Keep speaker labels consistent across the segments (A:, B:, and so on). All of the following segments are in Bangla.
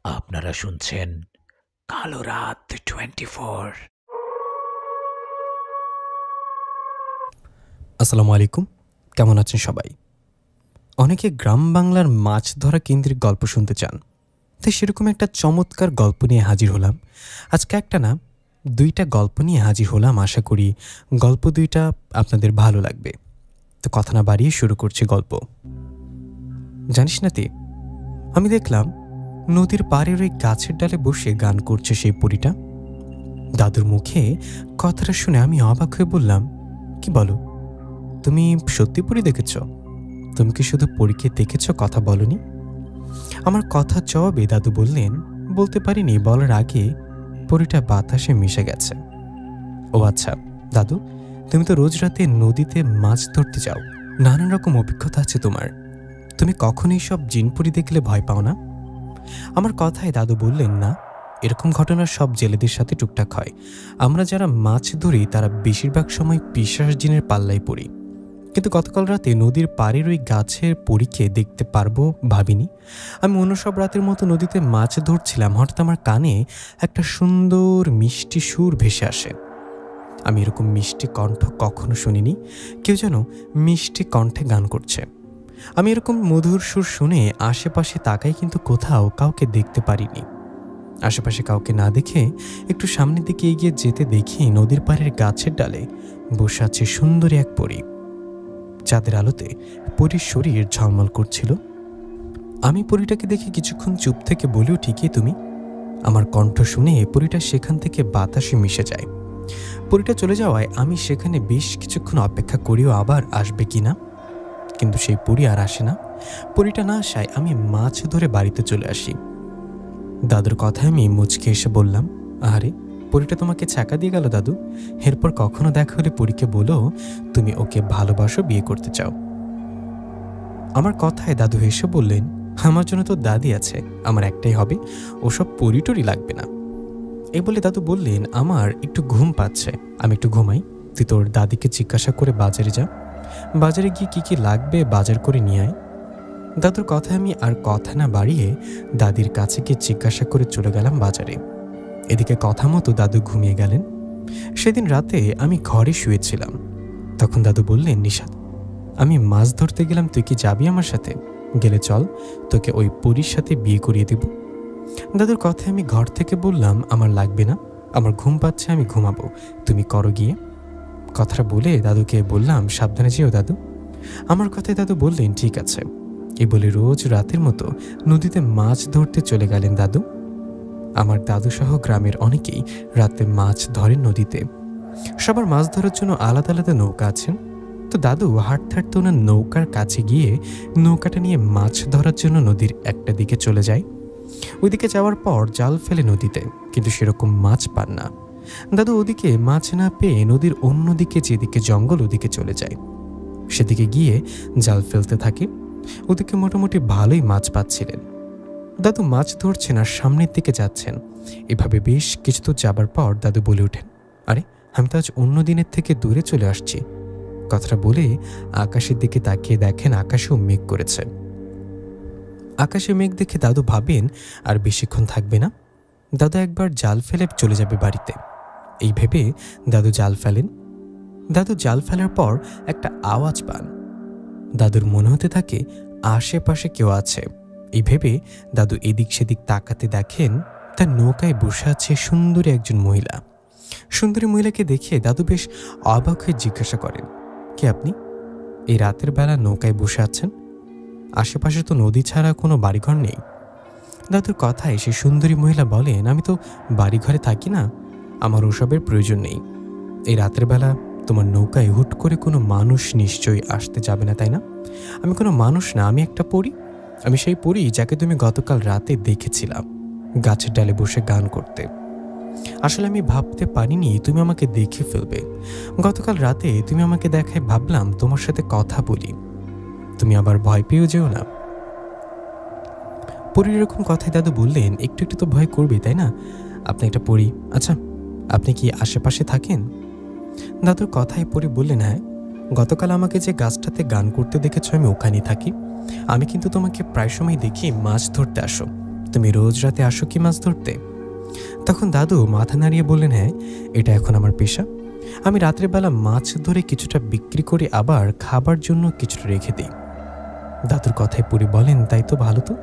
A: আপনারা শুনছেন কালো রাত 24।
B: আসসালামু আলাইকুম। কেমন আছেন সবাই? অনেকে গ্রাম বাংলার মাছ ধরা কেন্দ্রিক গল্প শুনতে চান, তাই সেরকম একটা চমৎকার গল্প নিয়ে হাজির হলাম। আজকে একটা না, দুইটা গল্প নিয়ে হাজির হলাম। আশা করি গল্প দুইটা আপনাদের ভালো লাগবে। তো কথা না বাড়িয়ে শুরু করছি গল্প। জানিস না তে, আমি দেখলাম নদীর পাড়ের ওই গাছের ডালে বসে গান করছে সেই পরীটা। দাদুর মুখে কথাটা শুনে আমি অবাক হয়ে বললাম, কি বলো, তুমি সত্যি পরী দেখেছ? তুমি কি শুধু পরীকে দেখেছ, কথা বলনি? আমার কথার জবাবে দাদু বললেন, বলতে পারিনি, বলার আগে পরীটা বাতাসে মিশে গেছে। ও আচ্ছা দাদু, তুমি তো রোজ রাতে নদীতে মাছ ধরতে যাও, নানান রকম অভিজ্ঞতা আছে তোমার, তুমি কখনই সব জিনপরি দেখলে ভয় পাও না? আমার কথায় দাদু বললেন, না, এরকম ঘটনা সব জেলেদের সাথে টুকটাক হয়। আমরা যারা মাছ ধরি তারা বেশিরভাগ সময় পিশাচ জিনের পাল্লায় পড়ি। কিন্তু গতকাল রাতে নদীর পাড়ের ওই গাছের পরীকে দেখতে পারবো ভাবিনি। আমি অন্য সব রাতের মতো নদীতে মাছ ধরছিলাম, হঠাৎ আমার কানে একটা সুন্দর মিষ্টি সুর ভেসে আসে। আমি এরকম মিষ্টি কণ্ঠ কখনো শুনিনি। কেউ যেন মিষ্টি কণ্ঠে গান করছে। আমি এরকম মধুর সুর শুনে আশেপাশে তাকাই, কিন্তু কোথাও কাউকে দেখতে পারিনি। আশেপাশে কাউকে না দেখে একটু সামনের দিকে এগিয়ে যেতে দেখি নদীর পাড়ের গাছের ডালে বসে আছে সুন্দরী এক পরী। চাঁদের আলোতে পরীর শরীর ঝলমল করছিল। আমি পরীটাকে দেখে কিছুক্ষণ চুপ থেকে বলেও, ঠিকই তুমি। আমার কণ্ঠ শুনে পরীটা সেখান থেকে বাতাসে মিশে যায়। পরীটা চলে যাওয়ায় আমি সেখানে বেশ কিছুক্ষণ অপেক্ষা করিও আবার আসবে কিনা, কিন্তু সেই পরী আর আসে না। পরীটা না আসায় আমি মাছ ধরে বাড়িতে চলে আসি। দাদুর কথায় আমি মুচকে এসে বললাম, আরে পরীটা তোমাকে ছ্যাঁকা দিয়ে গেল দাদু। এরপর কখনো দেখা হলে পরীকে বলো তুমি ওকে ভালোবাসো, বিয়ে করতে চাও। আমার কথায় দাদু হেসে বললেন, আমার জন্য তো দাদি আছে, আমার একটাই হবে, ওসব পরিটরি লাগবে না। এই বলে দাদু বললেন, আমার একটু ঘুম পাচ্ছে, আমি একটু ঘুমাই। তুই তোর দাদিকে জিজ্ঞাসা করে বাজারে যা, বাজারে গিয়ে কি কি লাগবে বাজার করে নিয়ে আয়। দাদুর কথায় আমি আর কথা না বাড়িয়ে দাদির কাছে গিয়ে জিজ্ঞাসা করে চলে গেলাম বাজারে। এদিকে কথা মতো দাদু ঘুমিয়ে গেলেন। সেদিন রাতে আমি ঘরে শুয়েছিলাম। তখন দাদু বললেন, নিশাদ, আমি মাছ ধরতে গেলাম, তুই কি যাবি আমার সাথে? গেলে চল, তোকে ওই পরীর সাথে বিয়ে করিয়ে দেব। দাদুর কথায় আমি ঘর থেকে বললাম, আমার লাগবে না, আমার ঘুম পাচ্ছে, আমি ঘুমাবো, তুমি করো গিয়ে। কথাটা বলে দাদুকে বললাম, সাবধানে যেও দাদু। আমার কথায় দাদু বললেন, ঠিক আছে। এই বলে রোজ রাতের মতো নদীতে মাছ ধরতে চলে গেলেন দাদু। আমার দাদু সহ গ্রামের অনেকেই রাতে মাছ ধরেন নদীতে। সবার মাছ ধরার জন্য আলাদা আলাদা নৌকা আছেন। তো দাদু হাঁটতে হাঁটতে ওনার নৌকার কাছে গিয়ে নৌকাটা নিয়ে মাছ ধরার জন্য নদীর একটা দিকে চলে যায়। ওইদিকে যাওয়ার পর জাল ফেলে নদীতে, কিন্তু সেরকম মাছ পান না। দাদু ওদিকে মাছ না পেয়ে নদীর অন্যদিকে, যেদিকে জঙ্গল, ওদিকে চলে যায়। সেদিকে গিয়ে জাল ফেলতে থাকে। ওদিকে মোটামুটি ভালোই মাছ পাচ্ছিলেন। দাদু মাছ ধরছেন আর সামনের দিকে যাচ্ছেন। এভাবে বেশ কিছু দূর যাবার পর দাদু বলে ওঠেন, আরে আমি তো আজ অন্য দিনের থেকে দূরে চলে আসছি। কথাটা বলে আকাশের দিকে তাকিয়ে দেখেন আকাশেও মেঘ করেছে। আকাশে মেঘ দেখে দাদু ভাবেন আর বেশিক্ষণ থাকবে না, দাদু একবার জাল ফেলে চলে যাবে বাড়িতে। এই ভেবে দাদু জাল ফেলেন। দাদু জাল ফেলার পর একটা আওয়াজ পান। দাদুর মনে হতে থাকে আশেপাশে কেউ আছে। এই ভেবে দাদু এদিক সেদিক তাকাতে দেখেন তার নৌকায় বসে আছে সুন্দরী একজন মহিলা। সুন্দরী মহিলাকে দেখে দাদু বেশ অবাক হয়ে জিজ্ঞাসা করেন, কে আপনি? এই রাতের বেলা নৌকায় বসে আছেন? আশেপাশে তো নদী ছাড়া কোনো বাড়িঘর নেই। দাদুর কথায় সেই সুন্দরী মহিলা বলেন, আমি তো বাড়িঘরে থাকি না, আমার ওসবের প্রয়োজন নেই। এই রাতের বেলা তোমার নৌকায় হুট করে কোনো মানুষ নিশ্চয়ই আসতে যাবে না, তাই না? আমি কোনো মানুষ না, আমি একটা পরী। আমি সেই পরী যাকে তুমি গতকাল রাতে দেখেছিলাম গাছের ডালে বসে গান করতে। আসলে আমি ভাবতে পারিনি তুমি আমাকে দেখে ফেলবে। গতকাল রাতে তুমি আমাকে দেখায় ভাবলাম তোমার সাথে কথা বলি। তুমি আবার ভয় পেয়েও যেও না। পরীর এরকম কথায় দাদু বললেন, একটু একটু তো ভয় করবে, তাই না? আপনি একটা পরী। আচ্ছা, আপনি কি আশেপাশে থাকেন? দাদুর কথায় পরী বললেন, হ্যাঁ, গতকাল আমাকে যে গাছটাতে গান করতে দেখেছ আমি ওখানেই থাকি। আমি কিন্তু তোমাকে প্রায় সময় দেখি মাছ ধরতে আসো। তুমি রোজ রাতে আসো কি মাছ ধরতে? তখন দাদু মাথা নাড়িয়ে বললেন, হ্যাঁ, এটা এখন আমার পেশা। আমি রাত্রেবেলা মাছ ধরে কিছুটা বিক্রি করে আবার খাবার জন্য কিছুটা রেখে দিই। দাদুর কথায় পরি বলেন, তাই তো, ভালো তো।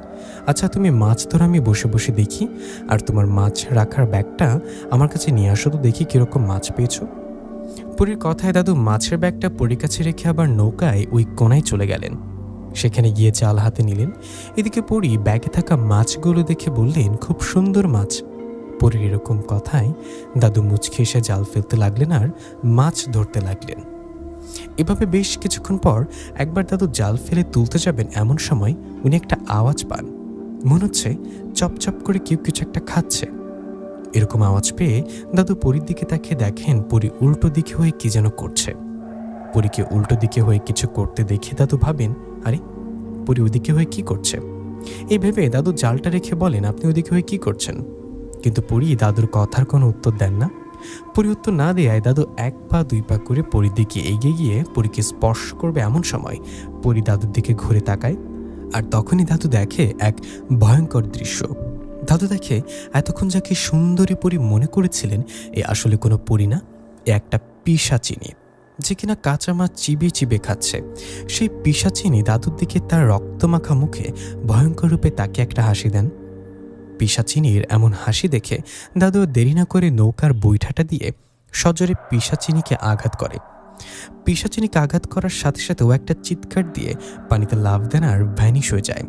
B: আচ্ছা, তুমি মাছ ধরো, আমি বসে বসে দেখি, আর তোমার মাছ রাখার ব্যাগটা আমার কাছে নিয়ে আসো তো, দেখি কিরকম মাছ পেয়েছো। পরীর কথায় দাদু মাছের ব্যাগটা পরীর কাছে রেখে আবার নৌকায় ওই কোনায় চলে গেলেন। সেখানে গিয়ে জাল হাতে নিলেন। এদিকে পরী ব্যাগে থাকা মাছগুলো দেখে বললেন, খুব সুন্দর মাছ। পরীর এরকম কথায় দাদু মুচকি এসে জাল ফেলতে লাগলেন আর মাছ ধরতে লাগলেন। এভাবে বেশ কিছুক্ষণ পর একবার দাদু জাল ফেলে তুলতে যাবেন, এমন সময় উনি একটা আওয়াজ পান। মনে হচ্ছে চপচপ করে কেউ কিছু একটা খাচ্ছে। এরকম আওয়াজ পেয়ে দাদু পরীর দিকে তাকিয়ে দেখেন পরী উল্টো দিকে হয়ে কি যেন করছে। পরীকে উল্টো দিকে হয়ে কিছু করতে দেখে দাদু ভাবেন, আরে, পরী ওদিকে হয়ে কি করছে? এই ভেবে দাদু জালটা রেখে বলেন, আপনি ওদিকে হয়ে কি করছেন? কিন্তু পরী দাদুর কথার কোনো উত্তর দেন না। পরী উত্তর না দেয়ায় দাদু 1 পা 2 পা করে পরীর দিকে এগিয়ে গিয়ে পরীকে স্পর্শ করবে, এমন সময় পরী দাদুর দিকে ঘুরে তাকায়। আর তখনই দাদু দেখে এক ভয়ঙ্কর দৃশ্য। দাদু দেখে এতক্ষণ যাকে সুন্দরী পরী মনে করেছিলেন, এ আসলে কোনো পরী না, এ একটা পিশাচিনী, যে কিনা কাঁচা মাছ চিবিয়ে চিবিয়ে খাচ্ছে। সেই পিশাচিনী দাদুর দিকে তার রক্তমাখা মুখে ভয়ঙ্কর রূপে তাকে একটা হাসি দেন। পিশাচিনীর এমন হাসি দেখে দাদু দেরি না করে নৌকার বৈঠাটা দিয়ে সজোরে পিশাচিনীকে আঘাত করে। পিশাচিনীকে আঘাত করার সাথে সাথে ও একটা চিৎকার দিয়ে পানিতে লাফ দেন আর ভ্যানিশ হয়ে যায়।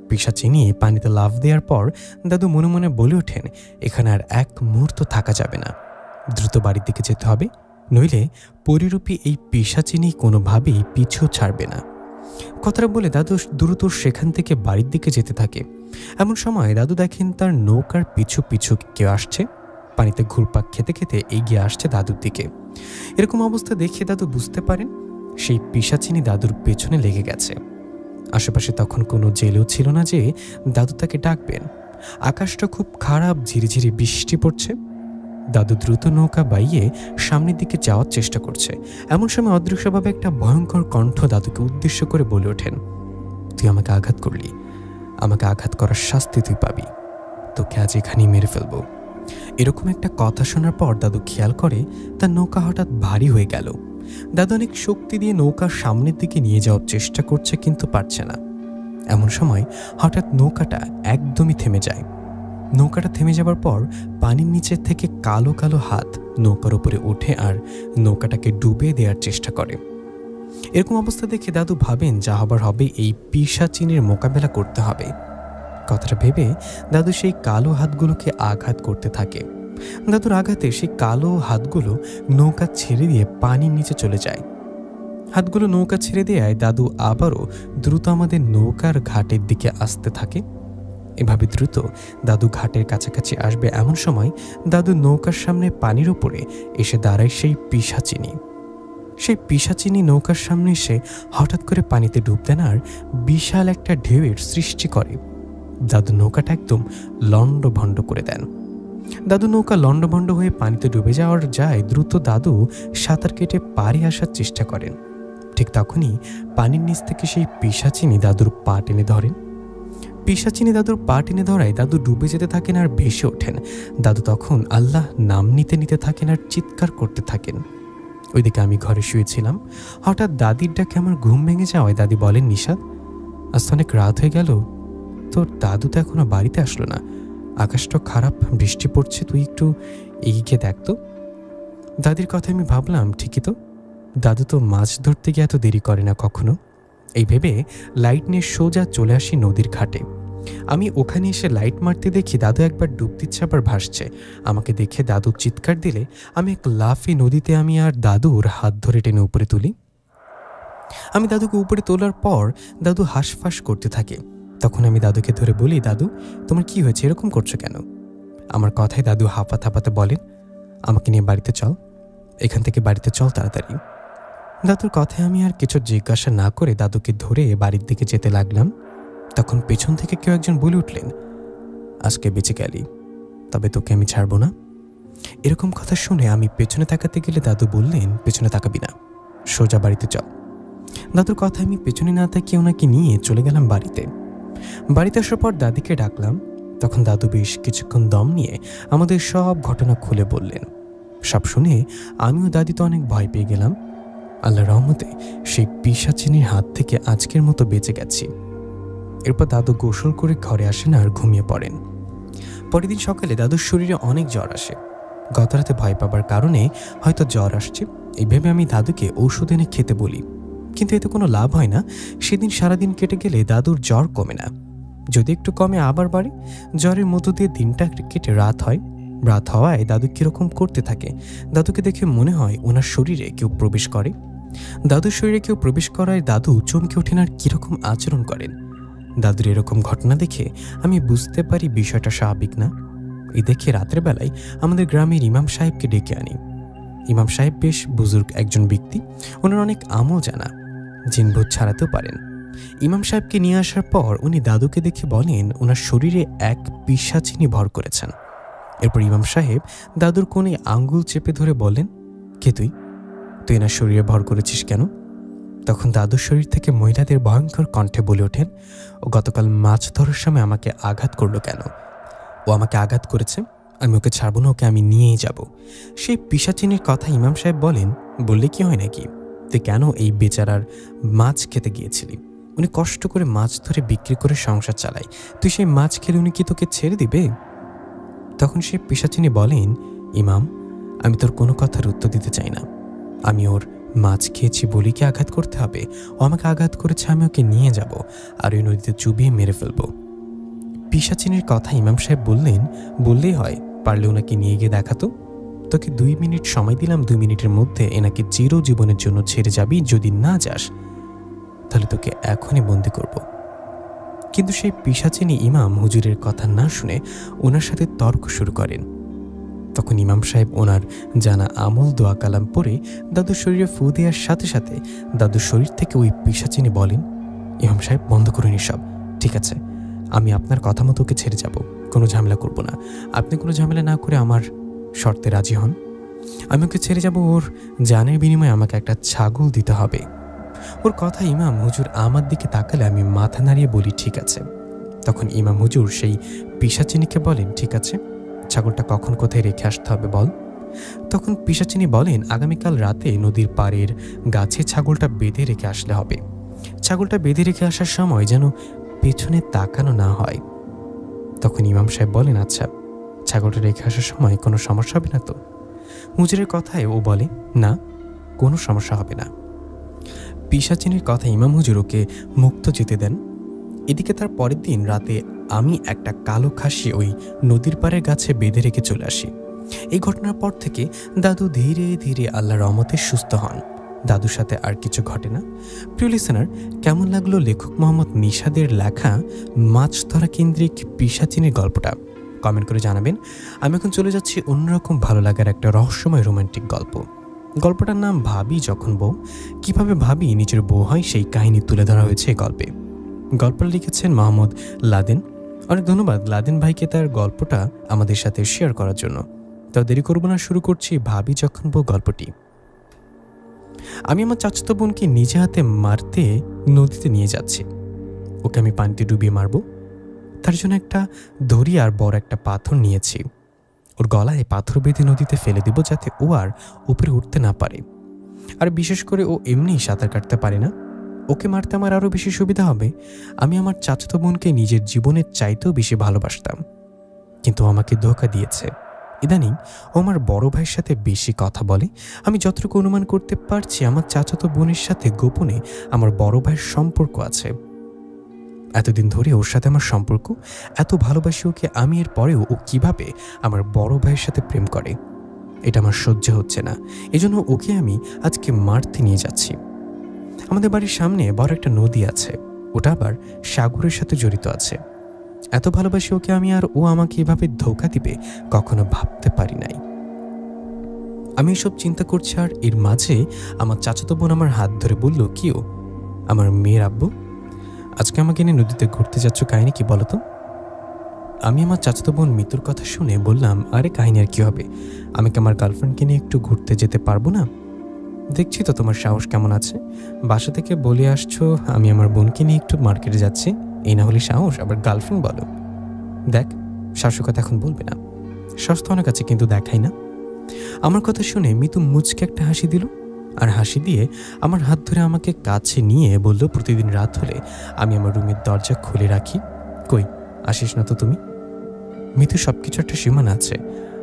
B: পিশাচিনী পানিতে লাফ দেওয়ার পর দাদু মনে মনে বলে ওঠেন, এখানে আর এক মুহূর্ত থাকা যাবে না, দ্রুত বাড়ির দিকে যেতে হবে, নইলে পরিরূপী এই পিশাচিনী কোনোভাবেই পিছু ছাড়বে না। কথাটা বলে দাদু দ্রুত সেখান থেকে বাড়ির দিকে যেতে থাকে। এমন সময় দাদু দেখেন তার নৌকার পিছু পিছু কেউ আসছে, পানিতে ঘুরপাক খেতে খেতে এগিয়ে আসছে দাদুর দিকে। এরকম অবস্থা দেখে দাদু বুঝতে পারেন সেই পিশাচিনী দাদুর পেছনে লেগে গেছে। আশেপাশে তখন কোনো জেলেও ছিল না যে দাদু তাকে ডাকবেন। আকাশটা খুব খারাপ, ঝিরিঝিরি বৃষ্টি পড়ছে। দাদু দ্রুত নৌকা বাইয়ে সামনের দিকে যাওয়ার চেষ্টা করছে। এমন সময় অদৃশ্যভাবে একটা ভয়ঙ্কর কণ্ঠ দাদুকে উদ্দেশ্য করে বলে ওঠেন, তুই আমাকে আঘাত করলি, আমাকে আঘাত করার শাস্তি তুই পাবি, তোকে আজ এখানেই মেরে ফেলবো। এরকম একটা কথা শোনার পর দাদু খেয়াল করে তার নৌকা হঠাৎ ভারী হয়ে গেল। দাদু অনেক শক্তি দিয়ে নৌকার সামনের দিকে নিয়ে যাওয়ার চেষ্টা করছে, কিন্তু পারছে না। এমন সময় হঠাৎ নৌকাটা একদমই থেমে যায়। নৌকাটা থেমে যাবার পর পানির নিচের থেকে কালো কালো হাত নৌকার উপরে ওঠে আর নৌকাটাকে ডুবিয়ে দেওয়ার চেষ্টা করে। এরকম অবস্থা দেখে দাদু ভাবেন, যা হবার হবে, এই পিশাচিনীর মোকাবেলা করতে হবে। কথাটা ভেবে দাদু সেই কালো হাতগুলোকে আঘাত করতে থাকে। দাদুর আঘাতে সেই কালো হাতগুলো নৌকা ছেড়ে দিয়ে পানির নিচে চলে যায়। হাতগুলো নৌকা ছেড়ে দেওয়ায় দাদু আবারও দ্রুত আমাদের নৌকার ঘাটের দিকে আসতে থাকে। এভাবে দ্রুত দাদু ঘাটের কাছাকাছি আসবে, এমন সময় দাদু নৌকার সামনে পানির উপরে এসে দাঁড়ায় সেই পিশাচিনী। সেই পিশাচিনী নৌকার সামনে এসে হঠাৎ করে পানিতে ডুব দেন আর বিশাল একটা ঢেউয়ের সৃষ্টি করে। দাদু নৌকাটা একদম লণ্ডভণ্ড করে দেন। দাদু নৌকা লণ্ডভণ্ড হয়ে পানিতে ডুবে যাওয়ার যায় দ্রুত দাদু সাঁতার কেটে পাড়ে আসার চেষ্টা করেন। ঠিক তখনই পানির নিচ থেকে সেই পিশাচিনী দাদুর পা টেনে ধরেন। পিশাচিনী দাদুর পা টেনে ধরায় দাদু ডুবে যেতে থাকেন আর ভেসে ওঠেন। দাদু তখন আল্লাহ নাম নিতে নিতে থাকেন আর চিৎকার করতে থাকেন। ওইদিকে আমি ঘরে শুয়েছিলাম। হঠাৎ দাদির ডাকে আমার ঘুম ভেঙে যাওয়ায় দাদি বলেন, নিশাদ, আজ তো অনেক রাত হয়ে গেল, তোর দাদু তো এখনো বাড়িতে আসলো না, আকাশটা খারাপ, বৃষ্টি পড়ছে, তুই একটু এগিয়ে দেখ তো। দাদির কথা আমি ভাবলাম, ঠিকই তো, দাদু তো মাছ ধরতে গিয়ে এত দেরি করে না কখনো। এই ভেবে লাইট নিয়ে সোজা চলে আসি নদীর ঘাটে। আমি ওখানে এসে লাইট মারতে দেখি দাদু একবার ডুব দিচ্ছে আবার ভাসছে। আমাকে দেখে দাদু চিৎকার দিলে আমি এক লাফে নদীতে আমি আর দাদুর হাত ধরে টেনে উপরে তুলি। আমি দাদুকে উপরে তোলার পর দাদু হাঁসফাঁস করতে থাকে। তখন আমি দাদুকে ধরে বলি, দাদু, তোমার কি হয়েছে, এরকম করছো কেন? আমার কথায় দাদু হাঁপাতে হাঁপাতে বলেন, আমাকে নিয়ে বাড়িতে চল, এখান থেকে বাড়িতে চল তাড়াতাড়ি। দাদুর কথায় আমি আর কিছু জিজ্ঞাসা না করে দাদুকে ধরে বাড়ির দিকে যেতে লাগলাম। তখন পেছন থেকে কেউ একজন বলে উঠলেন, আজকে বেঁচে গেলি, তবে তোকে আমি ছাড়বো না। এরকম কথা শুনে আমি পেছনে তাকাতে গেলে দাদু বললেন, পেছনে তাকাবি না, সোজা বাড়িতে চল। দাদুর কথা আমি পেছনে না তাকিয়ে ওনাকে নিয়ে চলে গেলাম বাড়িতে। বাড়িতে আসার পর দাদিকে ডাকলাম। তখন দাদু বেশ কিছুক্ষণ দম নিয়ে আমাদের সব ঘটনা খুলে বললেন। সব শুনে আমিও দাদি তো অনেক ভয় পেয়ে গেলাম। আল্লাহর রহমতে সেই পিশাচিনীর হাত থেকে আজকের মতো বেঁচে গেছি। এরপর দাদু গোসল করে ঘরে আসেন আর ঘুমিয়ে পড়েন। পরের দিন সকালে দাদুর শরীরে অনেক জ্বর আসে। গত রাতে ভয় পাবার কারণে হয়তো জ্বর আসছে এই ভেবে আমি দাদুকে ঔষধ এনে খেতে বলি, কিন্তু এতে কোনো লাভ হয় না। সেদিন সারাদিন কেটে গেলে দাদুর জ্বর কমে না, যদি একটু কমে আবার বাড়ে। জ্বরের মধ্য দিয়ে দিনটা কেটে রাত হয়। রাত হওয়ায় দাদু কীরকম করতে থাকে। দাদুকে দেখে মনে হয় ওনার শরীরে কেউ প্রবেশ করে। দাদুর শরীরে কেউ প্রবেশ করায় দাদু চমকে ওঠেন আর কীরকম আচরণ করেন। দাদুর এরকম ঘটনা দেখে আমি বুঝতে পারি বিষয়টা স্বাভাবিক না। এই দেখে রাতের বেলায় আমাদের গ্রামের ইমাম সাহেবকে ডেকে আনি। ইমাম সাহেব বেশ বুজুর্গ একজন ব্যক্তি, ওনার অনেক আমল জানা, জিনভূত ছাড়াতেও পারেন। ইমাম সাহেবকে নিয়ে আসার পর উনি দাদুকে দেখে বলেন ওনার শরীরে এক পিশাচিনী ভর করেছেন। এরপর ইমাম সাহেব দাদুর কোণে আঙ্গুল চেপে ধরে বলেন, কে তুই? তুই এনার শরীরে ভর করেছিস কেন? তখন দাদুর শরীর থেকে মহিলাদের ভয়ঙ্কর কণ্ঠে বলে ওঠেন, ও গতকাল মাছ ধরার সময় আমাকে আঘাত করলো কেন? ও আমাকে আঘাত করেছে, আমি ওকে ছাড়বো না, ওকে আমি নিয়েই যাব। সেই পিশাচিনীর কথা ইমাম সাহেব বলেন, বললে কি হয় নাকি? তুই কেন এই বেচারার মাছ খেতে গিয়েছিলি? উনি কষ্ট করে মাছ ধরে বিক্রি করে সংসার চালায়, তুই সেই মাছ খেলে উনি কি তোকে ছেড়ে দিবে? তখন সেই পিশাচিনী বলেন, ইমাম, আমি তোর কোনো কথার উত্তর দিতে চাই না। আমি ওর মাছ খেয়েছি বলি কি আঘাত করতে হবে? ও আমাকে আঘাত করেছে, আমি ওকে নিয়ে যাব আর ওই নদীতে চুবিয়ে মেরে ফেলবো। পিশাচিনীর কথা ইমাম সাহেব বললেন, বললেই হয়, পারলে ওনাকে নিয়ে গিয়ে দেখাতো। তোকে 2 মিনিট সময় দিলাম, 2 মিনিটের মধ্যে এনাকে চিরজীবনের জন্য ছেড়ে যাবি। যদি না যাস তাহলে তোকে এখনই বন্দি করব। কিন্তু সেই পিশাচিনী ইমাম হুজুরের কথা না শুনে ওনার সাথে তর্ক শুরু করেন। তখন ইমাম সাহেব ওনার জানা আমল দোয়া কালাম পড়ে দাদুর শরীরে ফু দেওয়ার সাথে সাথে দাদুর শরীর থেকে ওই পিশাচিনী বলেন, ইমাম সাহেব বন্ধ করুন এসব, ঠিক আছে, আমি আপনার কথা মতো ওকে ছেড়ে যাব, কোনো ঝামেলা করব না। আপনি কোনো ঝামেলা না করে আমার শর্তে রাজি হন। আমি ওকে ছেড়ে যাব, ওর জানের বিনিময়ে আমাকে একটা ছাগল দিতে হবে। ওর কথা ইমাম হুজুর আমার দিকে তাকালে আমি মাথা নাড়িয়ে বলি, ঠিক আছে। তখন ইমাম হুজুর সেই পিশাচিনীকে বলেন, ঠিক আছে, ছাগলটা কখন কোথায় রেখে আসতে হবে বল। তখন পিশাচিনী বলেন, আগামীকাল রাতে নদীর পাড়ের গাছে ছাগলটা বেঁধে রেখে আসলে হবে। ছাগলটা বেঁধে রেখে আসার সময় যেন পেছনে তাকানো না হয়। তখন ইমাম সাহেব বলেন, আচ্ছা, ছাগলটা রেখে আসার সময় কোনো সমস্যা হবে না তো? হুজুরের কথায় ও বলে, না, কোনো সমস্যা হবে না। পিশাচিনীর কথা ইমাম হুজুর ওকে মুক্ত যেতে দেন। এদিকে তার পরের দিন রাতে আমি একটা কালো খাসি ওই নদীর পাড়ের গাছে বেঁধে রেখে চলে আসি। এই ঘটনার পর থেকে দাদু ধীরে ধীরে আল্লাহর রহমতে সুস্থ হন। দাদুর সাথে আর কিছু ঘটে না। প্রিয় লিসেনার, কেমন লাগলো লেখক মোহাম্মদ নিশাদের লেখা মাছ ধরা কেন্দ্রিক পিশাচিনীর গল্পটা? কমেন্ট করে জানাবেন। আমি এখন চলে যাচ্ছি অন্যরকম ভালো লাগার একটা রহস্যময় রোমান্টিক গল্প। গল্পটার নাম ভাবি যখন বউ। কিভাবে ভাবি নিজের বউ হয় সেই কাহিনী তুলে ধরা হয়েছে এই গল্পে। গল্পটা লিখেছেন মোহাম্মদ লাদেন। অনেক ধন্যবাদ লাদেন ভাইকে তার গল্পটা আমাদের সাথে শেয়ার করার জন্য। তা দেরি করব না, শুরু করছি ভাবি যখন বউ গল্পটি। আমি আমার চাচাতো বোনকে নিজে হাতে মারতে নদীতে নিয়ে যাচ্ছি। ওকে আমি পানিতে ডুবিয়ে মারব। তার জন্য একটা দড়ি আর বড় একটা পাথর নিয়েছি। ওর গলায় পাথর বেঁধে নদীতে ফেলে দেব, যাতে ও আর উপরে উঠতে না পারে। আর বিশেষ করে ও এমনি সাঁতার কাটতে পারে না। ওকে মারতে আমার আরও বেশি সুবিধা হবে। আমি আমার চাচাতো বোনকে নিজের জীবনের চাইতেও বেশি ভালোবাসতাম, কিন্তু আমাকে ধোঁকা দিয়েছে। ইদানিং ও আমার বড় ভাইয়ের সাথে বেশি কথা বলে। আমি যতটুকু অনুমান করতে পারছি আমার চাচাতো বোনের সাথে গোপনে আমার বড় ভাইয়ের সম্পর্ক আছে। এতদিন ধরে ওর সাথে আমার সম্পর্ক, এত ভালোবাসি ওকে আমি, এর পরেও ও কিভাবে আমার বড় ভাইয়ের সাথে প্রেম করে, এটা আমার সহ্য হচ্ছে না। এজন্য ওকে আমি আজকে মারতে নিয়ে যাচ্ছি। আমাদের বাড়ির সামনে বড় একটা নদী আছে, ওটা আবার সাগরের সাথে জড়িত আছে। এত ভালোবাসি ওকে আমি, আর ও আমাকে এভাবে ধোঁকা দিবে কখনো ভাবতে পারি নাই। আমি এসব চিন্তা করছি, আর এর মাঝে আমার চাচাতো বোন আমার হাত ধরে বলল, কি ও আমার মেয়ের আব্বু, আজকে আমাকে নিয়ে নদীতে ঘুরতে যাচ্ছ, কাহিনী কি বলো তো? আমি আমার চাচাতো বোন মিতুর কথা শুনে বললাম, আরে কাহিনী আর কি হবে, আমি কি আমার গার্লফ্রেন্ডকে নিয়ে একটু ঘুরতে যেতে পারবো না? দেখছি তো তোমার সাহস কেমন আছে, বাসা থেকে বলে আসছো আমি আমার বোনকে নিয়ে একটু মার্কেটে যাচ্ছি, এই না হলে সাহস, আবার গার্লফ্রেন্ড বলো। দেখ শাশুর কথা এখন বলবে না, স্বাস্থ্য অনেক আছে কিন্তু দেখাই না। আমার কথা শুনে মিতু মুচকে একটা হাসি দিল, আর হাসি দিয়ে আমার হাত ধরে আমাকে কাছে নিয়ে বলল, প্রতিদিন রাত হলে আমি আমার রুমের দরজা খুলে রাখি, কই আসিস না তো তুমি? মিতু, সবকিছু একটা সীমানা আছে,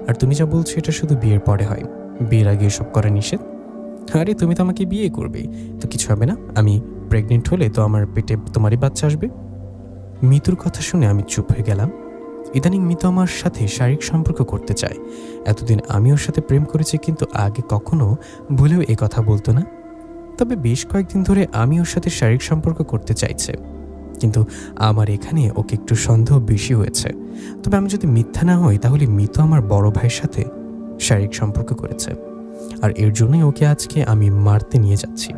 B: আর তুমি যা বলছো এটা শুধু বিয়ের পরে হয়, বিয়ের আগে সব করা নিষেধ। আরে তুমি তো আমাকে বিয়ে করবে, তো কিছু হবে না। আমি প্রেগনেন্ট হলে তো আমার পেটে তোমারই বাচ্চা আসবে। মিতুর কথা শুনে আমি চুপ হয়ে গেলাম। ইদানিং মিতু আমার সাথে শারীরিক সম্পর্ক করতে চায়। এতদিন আমি ওর সাথে প্রেম করেছি, কিন্তু আগে কখনো ভুলেও এ কথা বলতো না। তবে বেশ কয়েকদিন ধরে আমি ওর সাথে শারীরিক সম্পর্ক করতে চাইছে, কিন্তু আমার এখানে ওকে একটু সন্দেহ বেশি হয়েছে। তবে আমি যদি মিথ্যা না হই, তাহলে মিতু আমার বড় ভাইয়ের সাথে শারীরিক সম্পর্ক করেছে, আর এর জন্যই ওকে আজকে আমি মারতে নিয়ে যাচ্ছি।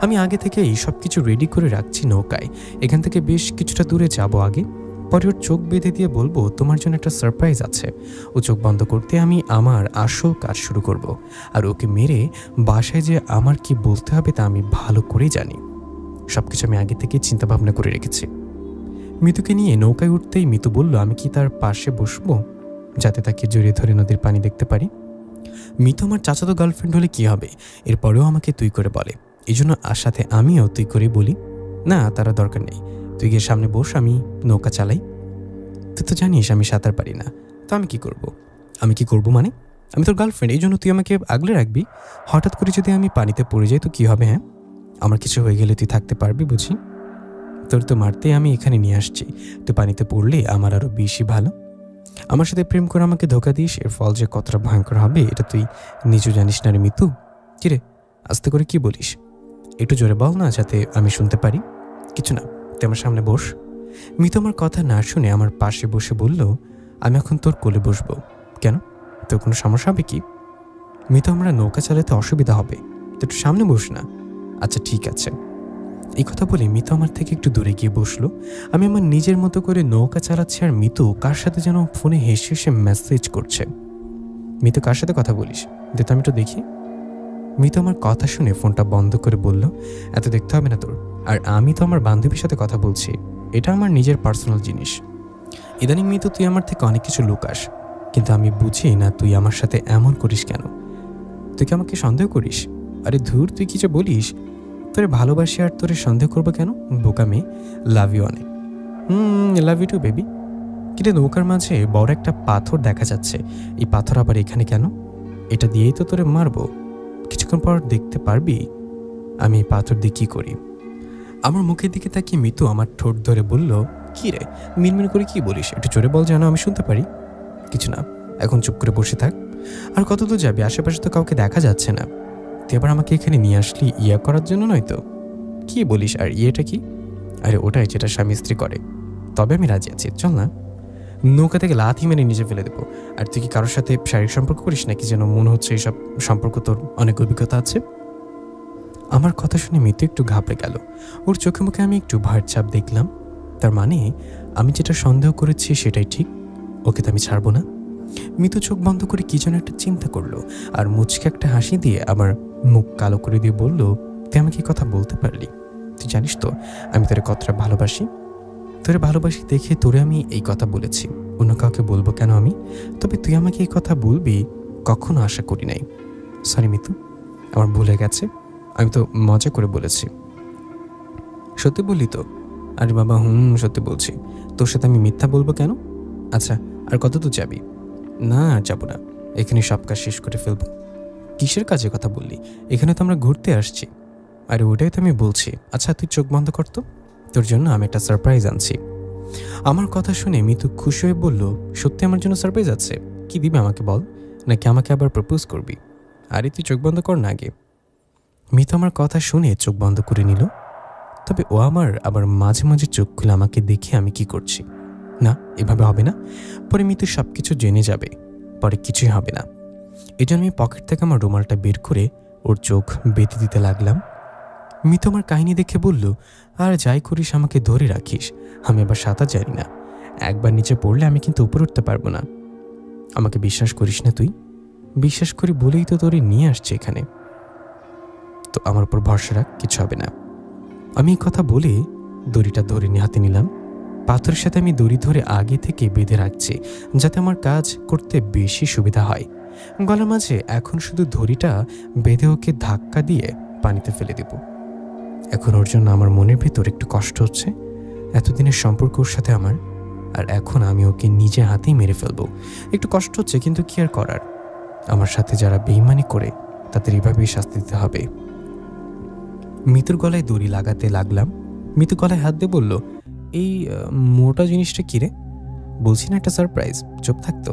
B: আমি আগে থেকে এই সব কিছু রেডি করে রাখছি নৌকায়। এখান থেকে বেশ কিছুটা দূরে যাব আগে, পরে ওর চোখ বেঁধে দিয়ে বলবো, তোমার জন্য একটা সারপ্রাইজ আছে। ও চোখ বন্ধ করতে আমি আমার আসল কাজ শুরু করব, আর ওকে মেরে বাসায় যে আমার কি বলতে হবে তা আমি ভালো করেই জানি। সবকিছু আমি আগে থেকে চিন্তা ভাবনা করে রেখেছি। মিতুকে নিয়ে নৌকায় উঠতেই মিতু বলল, আমি কি তার পাশে বসবো, যাতে তাকে জড়িয়ে ধরে নদীর পানি দেখতে পারি? মিতু আমার চাচাতো গার্লফ্রেন্ড হলে কি হবে, এরপরেও আমাকে তুই করে বলে, এই জন্য আর সাথে আমিও তুই করে বলি। না, তারা দরকার নেই, তুই গিয়ে সামনে বস, আমি নৌকা চালাই। তুই তো জানিস আমি সাঁতার পারি না, তো আমি কি করব? আমি কি করব মানে? আমি তোর গার্লফ্রেন্ড, এই জন্য তুই আমাকে আগলে রাখবি। হঠাৎ করে যদি আমি পানিতে পড়ে যাই তো কি হবে? হ্যাঁ, আমার কিছু হয়ে গেলে তুই থাকতে পারবি বুঝি? তোর তো মারতে আমি এখানে নিয়ে আসছি, তুই পানিতে পড়লে আমার আরও বেশি ভালো। আমার সাথে প্রেম করে আমাকে ধোকা দিস, এর ফল যে কতটা ভয়ঙ্কর হবে এটা তুই নিজেও জানিস না রে মিতু। কিরে, আস্তে করে কি বলিস? একটু জোরে বল না, যাতে আমি শুনতে পারি। কিছু না, তুই আমার সামনে বস। মিতু আমার কথা না শুনে আমার পাশে বসে বলল, আমি এখন তোর কোলে বসবো। কেন, তোর কোনো সমস্যা হবে কি? মিতু, আমরা নৌকা চালাতে অসুবিধা হবে, তুই একটু সামনে বস না। আচ্ছা ঠিক আছে। এই কথা বলে মিতু আমার থেকে একটু দূরে গিয়ে বসলো। আমি আমার নিজের মতো করে নৌকা চালাচ্ছি, আর মিতু কার সাথে যেন ফোনে হেসে হেসে মেসেজ করছে। মিতু, কার সাথে কথা বলিস? দে তো আমি একটু দেখি। মিতু আমার কথা শুনে ফোনটা বন্ধ করে বলল, এত দেখতে হবে না তোর, আর আমি তো আমার বান্ধবীর সাথে কথা বলছি, এটা আমার নিজের পার্সোনাল জিনিস। ইদানিং মিতু, তুই আমার থেকে অনেক কিছু লুকাস, কিন্তু আমি বুঝি না তুই আমার সাথে এমন করিস কেন। তুই কি আমাকে সন্দেহ করিস? আরে ধুর, তুই কিছু বলিস? তোরে ভালোবাসি আর তোরে সন্দেহ করবো কেন? বোকা মেয়ে, লাভ ইউ অনেক। Love you too baby. কিন্তু নৌকার মাঝে বড় একটা পাথর দেখা যাচ্ছে, এই পাথর আবার এখানে কেন? এটা দিয়েই তো তোরে মারবো, কিছুক্ষণ পর দেখতে পারবি আমি এই পাথর দিয়ে কী করি। আমার মুখের দিকে তাকিয়ে মিতু আমার ঠোঁট ধরে বলল, কি রে মিনমিন করে কি বলিস? একটু জোরে বল যেন আমি শুনতে পারি। কিছু না, এখন চুপ করে বসে থাক। আর কত দূর যাবি? আশেপাশে তো কাউকে দেখা যাচ্ছে না। তুই এবার আমাকে এখানে নিয়ে আসলি ইয়া করার জন্য নয় তো? কি বলিস? আর ইয়েটা কি? আরে ওটাই যেটা স্বামী স্ত্রী করে। তবে আমি রাজি আছি, চল না। নৌকা থেকে লাথি মেরে নিচে ফেলে দেবো। আর তুই কি কারোর সাথে শারীরিক সম্পর্ক করিস নাকি? যেন মনে হচ্ছে এইসব সম্পর্ক তোর অনেক অভিজ্ঞতা আছে। আমার কথা শুনে মিতু একটু ঘাবড়ে গেল। ওর চোখে মুখে আমি একটু ভয়ের ছাপ দেখলাম। তার মানে আমি যেটা সন্দেহ করেছি সেটাই ঠিক, ওকে তো আমি ছাড়বো না। মিতু চোখ বন্ধ করে কি যেন একটা চিন্তা করলো, আর মুচকে একটা হাসি দিয়ে আমার মুখ কালো করে দিয়ে বলল, তুই আমাকে কথা বলতে পারলি? তুই জানিস তো আমি তোরে কতটা ভালোবাসি। তোরে ভালোবাসি দেখে তোরে আমি এই কথা বলেছি, অন্য কাউকে বলবো কেন আমি? তবে তুই আমাকে এই কথা বলবি কখনো আশা করি নাই। সরি মিতু, আমার ভুলে গেছে, আমি তো মজা করে বলেছি। সত্যি বললি তো? আরে বাবা সত্যি বলছি, তোর সাথে আমি মিথ্যা বলবো কেন? আচ্ছা, আর কত দূর যাবি? না যাবো না, এখানে সব কাজ শেষ করে ফেলবো। কিসের কাজের কথা বললি? এখানে তো আমরা ঘুরতে আসছি। আরে ওটাই তো আমি বলছি। আচ্ছা তুই চোখ বন্ধ করতো, তোর জন্য আমি একটা সারপ্রাইজ আনছি। আমার কথা শুনে মিতু খুশি হয়ে বলল, সত্যি আমার জন্য সারপ্রাইজ আছে? কি দিবে আমাকে বল, নাকি আমাকে আবার প্রপোজ করবি? আরে তুই চোখ বন্ধ কর না আগে। মিতু আমার কথা শুনে চোখ বন্ধ করে নিল। তবে ও আমার আবার মাঝে মাঝে চোখ খুলে আমাকে দেখে আমি কি করছি। না, এভাবে হবে না। পরে মিতু সব কিছু জেনে যাবে, পরে কিছুই হবে না। এই জন্য আমি পকেট থেকে আমার রুমালটা বের করে ওর চোখ বেঁধে দিতে লাগলাম। মিতু আমার কাহিনী দেখে বলল, আর যাই করিস আমাকে ধরে রাখিস, আমি আবার সাঁতার জানি না, একবার নিচে পড়লে আমি কিন্তু উপরে উঠতে পারবো না। আমাকে বিশ্বাস করিস না তুই? বিশ্বাস করি বলেই তো তোরে নিয়ে আসছে এখানে, তো আমার উপর ভরসা রাখ, কিছু হবে না। আমি এই কথা বলে দড়িটা ধরে হাতে নিলাম। পাথরের সাথে আমি দড়ি ধরে আগে থেকে বেঁধে রাখছি, যাতে আমার কাজ করতে বেশি সুবিধা হয়। গলার মাঝে এখন শুধু দড়িটা বেঁধে ওকে ধাক্কা দিয়ে পানিতে ফেলে দেব। এখন ওর জন্য আমার মনের ভেতর একটু কষ্ট হচ্ছে। এতদিনের সম্পর্ক ওর সাথে আমার, আর এখন আমি ওকে নিজে হাতেই মেরে ফেলবো। একটু কষ্ট হচ্ছে, কিন্তু কি আর করার। আমার সাথে যারা বেইমানি করে তাদের এভাবেই শাস্তি দিতে হবে। মিতুর গলায় দড়ি লাগাতে লাগলাম। মিতু গলায় হাত দিয়ে বলল, এই মোটা জিনিসটা কি রে? বলছি না একটা সারপ্রাইজ, চুপ থাকতো।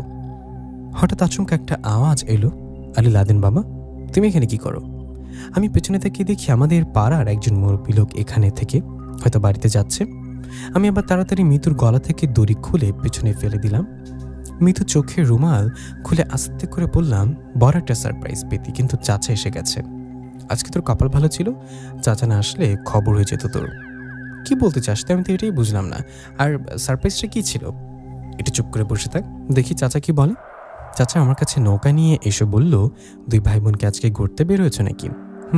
B: হঠাৎ আচমকা একটা আওয়াজ এলো, আরে লাদেন বাবা, তুমি এখানে কি করো? আমি পেছনে থেকে দেখি আমাদের পাড়ার একজন মুরব্বী লোক এখানে থেকে হয়তো বাড়িতে যাচ্ছে। আমি আবার তাড়াতাড়ি মিতুর গলা থেকে দড়ি খুলে পেছনে ফেলে দিলাম। মিতু চোখে রুমাল খুলে আস্তে করে বললাম, বড় একটা সারপ্রাইজ পেতি, কিন্তু চাচা এসে গেছে। আজকে তোর কপাল ভালো ছিল, চাচা না আসলে খবর হয়ে যেত তোর। কি বলতে চাস? আমি তো এটাই বুঝলাম না। আর সারপ্রাইজটা কি ছিল? একটু চুপ করে বসে থাক, দেখি চাচা কি বলে। চাচা আমার কাছে নৌকা নিয়ে এসে বলল, দুই ভাই বোনকে আজকে ঘুরতে বের হয়েছে নাকি?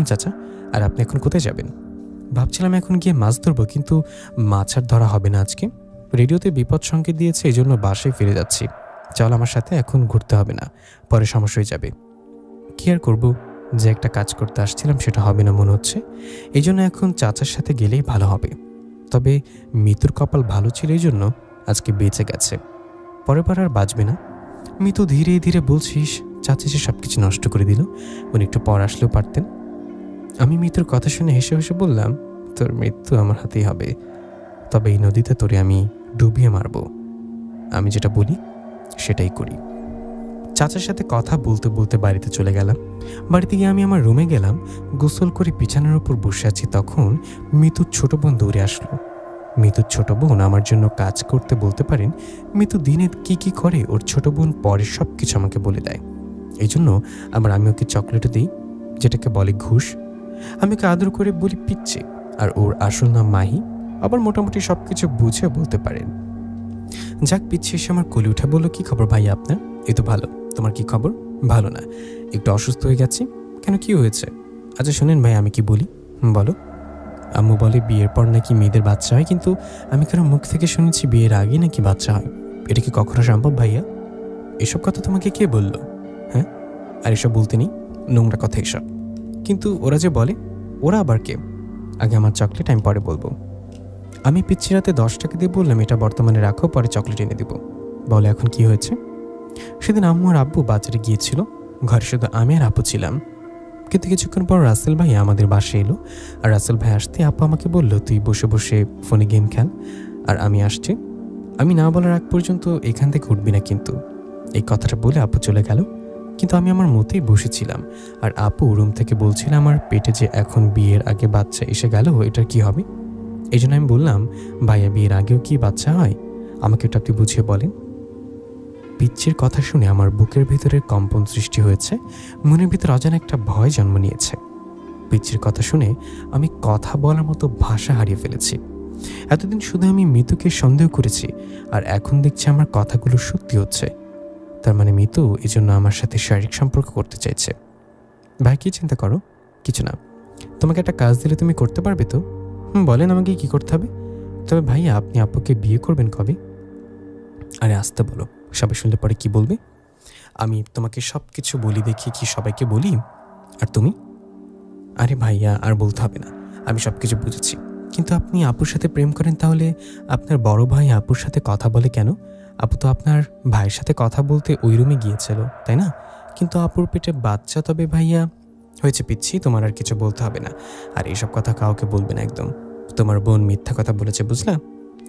B: চাচা, আর আপনি এখন কোথায় যাবেন? ভাবছিলাম এখন গিয়ে মাছ ধরবো, কিন্তু মাছ আর ধরা হবে না আজকে। রেডিওতে বিপদ সংকেত দিয়েছে, এই জন্য বাসায় ফিরে যাচ্ছি। চল আমার সাথে, এখন ঘুরতে হবে না, পরে সমস্যা হয়ে যাবে। কি আর করবো, যে একটা কাজ করতে আসছিলাম সেটা হবে না মনে হচ্ছে, এই জন্য এখন চাচার সাথে গেলেই ভালো হবে। তবে মিতুর কপাল ভালো ছিল, এই জন্য আজকে বেঁচে গেছে, পরের বার আর বাঁচবে না। মিতু ধীরে ধীরে বলছিস, চাচা যে সব কিছু নষ্ট করে দিল, উনি একটু পর আসলেও পারতেন। আমি মিতুর কথা শুনে হেসে হেসে বললাম, তোর মৃত্যু আমার হাতেই হবে, তবে এই নদীতে তোরে আমি ডুবিয়ে মারব। আমি যেটা বলি সেটাই করি। চাচার সাথে কথা বলতে বলতে বাড়িতে চলে গেলাম। বাড়িতে গিয়ে আমি আমার রুমে গেলাম, গোসল করে বিছানার উপর বসে আছি, তখন মিতুর ছোট বোন দৌড়ে আসলো। মিতুর ছোট বোন আমার জন্য কাজ করতে বলতে পারেন। মিতু দিনে কি কি করে ওর ছোট বোন পরে সব কিছু আমাকে বলে দেয়। এই জন্য আমি ওকে চকলেটও দিই, যেটাকে বলে ঘুষ। আমি ওকে আদর করে বলি পিচ্ছি, আর ওর আসল নাম মাহি। আবার মোটামুটি সব কিছু বুঝে বলতে পারেন। যাক, পিচ্ছি এসে আমার কোলে উঠে বললো, কি খবর ভাই আপনার? এই তো ভালো, তোমার কি খবর? ভালো না, একটু অসুস্থ হয়ে গেছি। কেন, কি হয়েছে? আচ্ছা শোনেন ভাই, আমি কি বলি? বলো। আম্মু বলে বিয়ের পর নাকি মেয়েদের বাচ্চা হয়, কিন্তু আমি কারো মুখ থেকে শুনেছি বিয়ের আগে নাকি বাচ্চা হয়। এটা কি কখনো সম্ভব ভাইয়া? এসব কথা তোমাকে কে বললো? হ্যাঁ, আর এসব বলতে নেই, নোংরা কথা এসব। কিন্তু ওরা যে বলে, ওরা আবার কে? আগে আমার চকলেট আমি পরে বলবো। আমি পিচ্ছি রাতে 10 টাকা দিয়ে বললাম, এটা বর্তমানে রাখো, পরে চকলেট এনে দিব। বলে এখন কি হয়েছে? সেদিন আম্মু আর আব্বু বাজারে গিয়েছিল, ঘরে শুধু আমি আর আপু ছিলাম। কিন্তু কিছুক্ষণ পর রাসেল ভাই আমাদের বাসায় এলো, আর রাসেল ভাই আসতে আপু আমাকে বলল, তুই বসে বসে ফোনে গেম খেল, আর আমি আসছি। আমি না বলার আগ পর্যন্ত এখান থেকে উঠবি না কিন্তু। এই কথাটা বলে আপু চলে গেল, কিন্তু আমি আমার মতেই বসেছিলাম। আর আপু রুম থেকে বলছিল, আমার পেটে যে এখন বিয়ের আগে বাচ্চা এসে গেল, এটার কি হবে? এই জন্য আমি বললাম, ভাইয়া বিয়ের আগেও কি বাচ্চা হয়? আমাকে এটা আপনি বুঝিয়ে বলেন। পিচ্চির কথা শুনে আমার বুকের ভিতরে কম্পন সৃষ্টি হয়েছে, মনের ভিতর অজানা একটা ভয় জন্ম নিয়েছে। পিচ্চির কথা শুনে আমি কথা বলার মতো ভাষা হারিয়ে ফেলেছি। এতদিন শুধু আমি মিতুকে সন্দেহ করেছি, আর এখন দেখছি আমার কথাগুলো সত্যি হচ্ছে। তার মানে মিতু এই জন্য আমার সাথে শারীরিক সম্পর্ক করতে চাইছে। ভাই কি চিন্তা করো? কিছু না, তোমাকে একটা কাজ দিলে তুমি করতে পারবে তো? বলেন আমাকে কি করতে হবে? তবে ভাইয়া আপনি আপুকে বিয়ে করবেন কবে? আরে আসতে বলো, সবাই শুনলে পরে কি বলবে? আমি তোমাকে সব কিছু বলি দেখি কি সবাইকে বলি? আর তুমি? আরে ভাইয়া আর বলতে হবে না, আমি সব কিছু বুঝেছি। কিন্তু আপনি আপুর সাথে প্রেম করেন, তাহলে আপনার বড় ভাই আপুর সাথে কথা বলে কেন? আপু তো আপনার ভাইয়ের সাথে কথা বলতে ওই রুমে গিয়েছিল, তাই না? কিন্তু আপুর পেটে বাচ্চা। তবে ভাইয়া হয়েছে পিচ্ছি, তোমার আর কিছু বলতে হবে না, আর এইসব কথা কাউকে বলবে না একদম। তোমার বোন মিথ্যা কথা বলেছে, বুঝলা?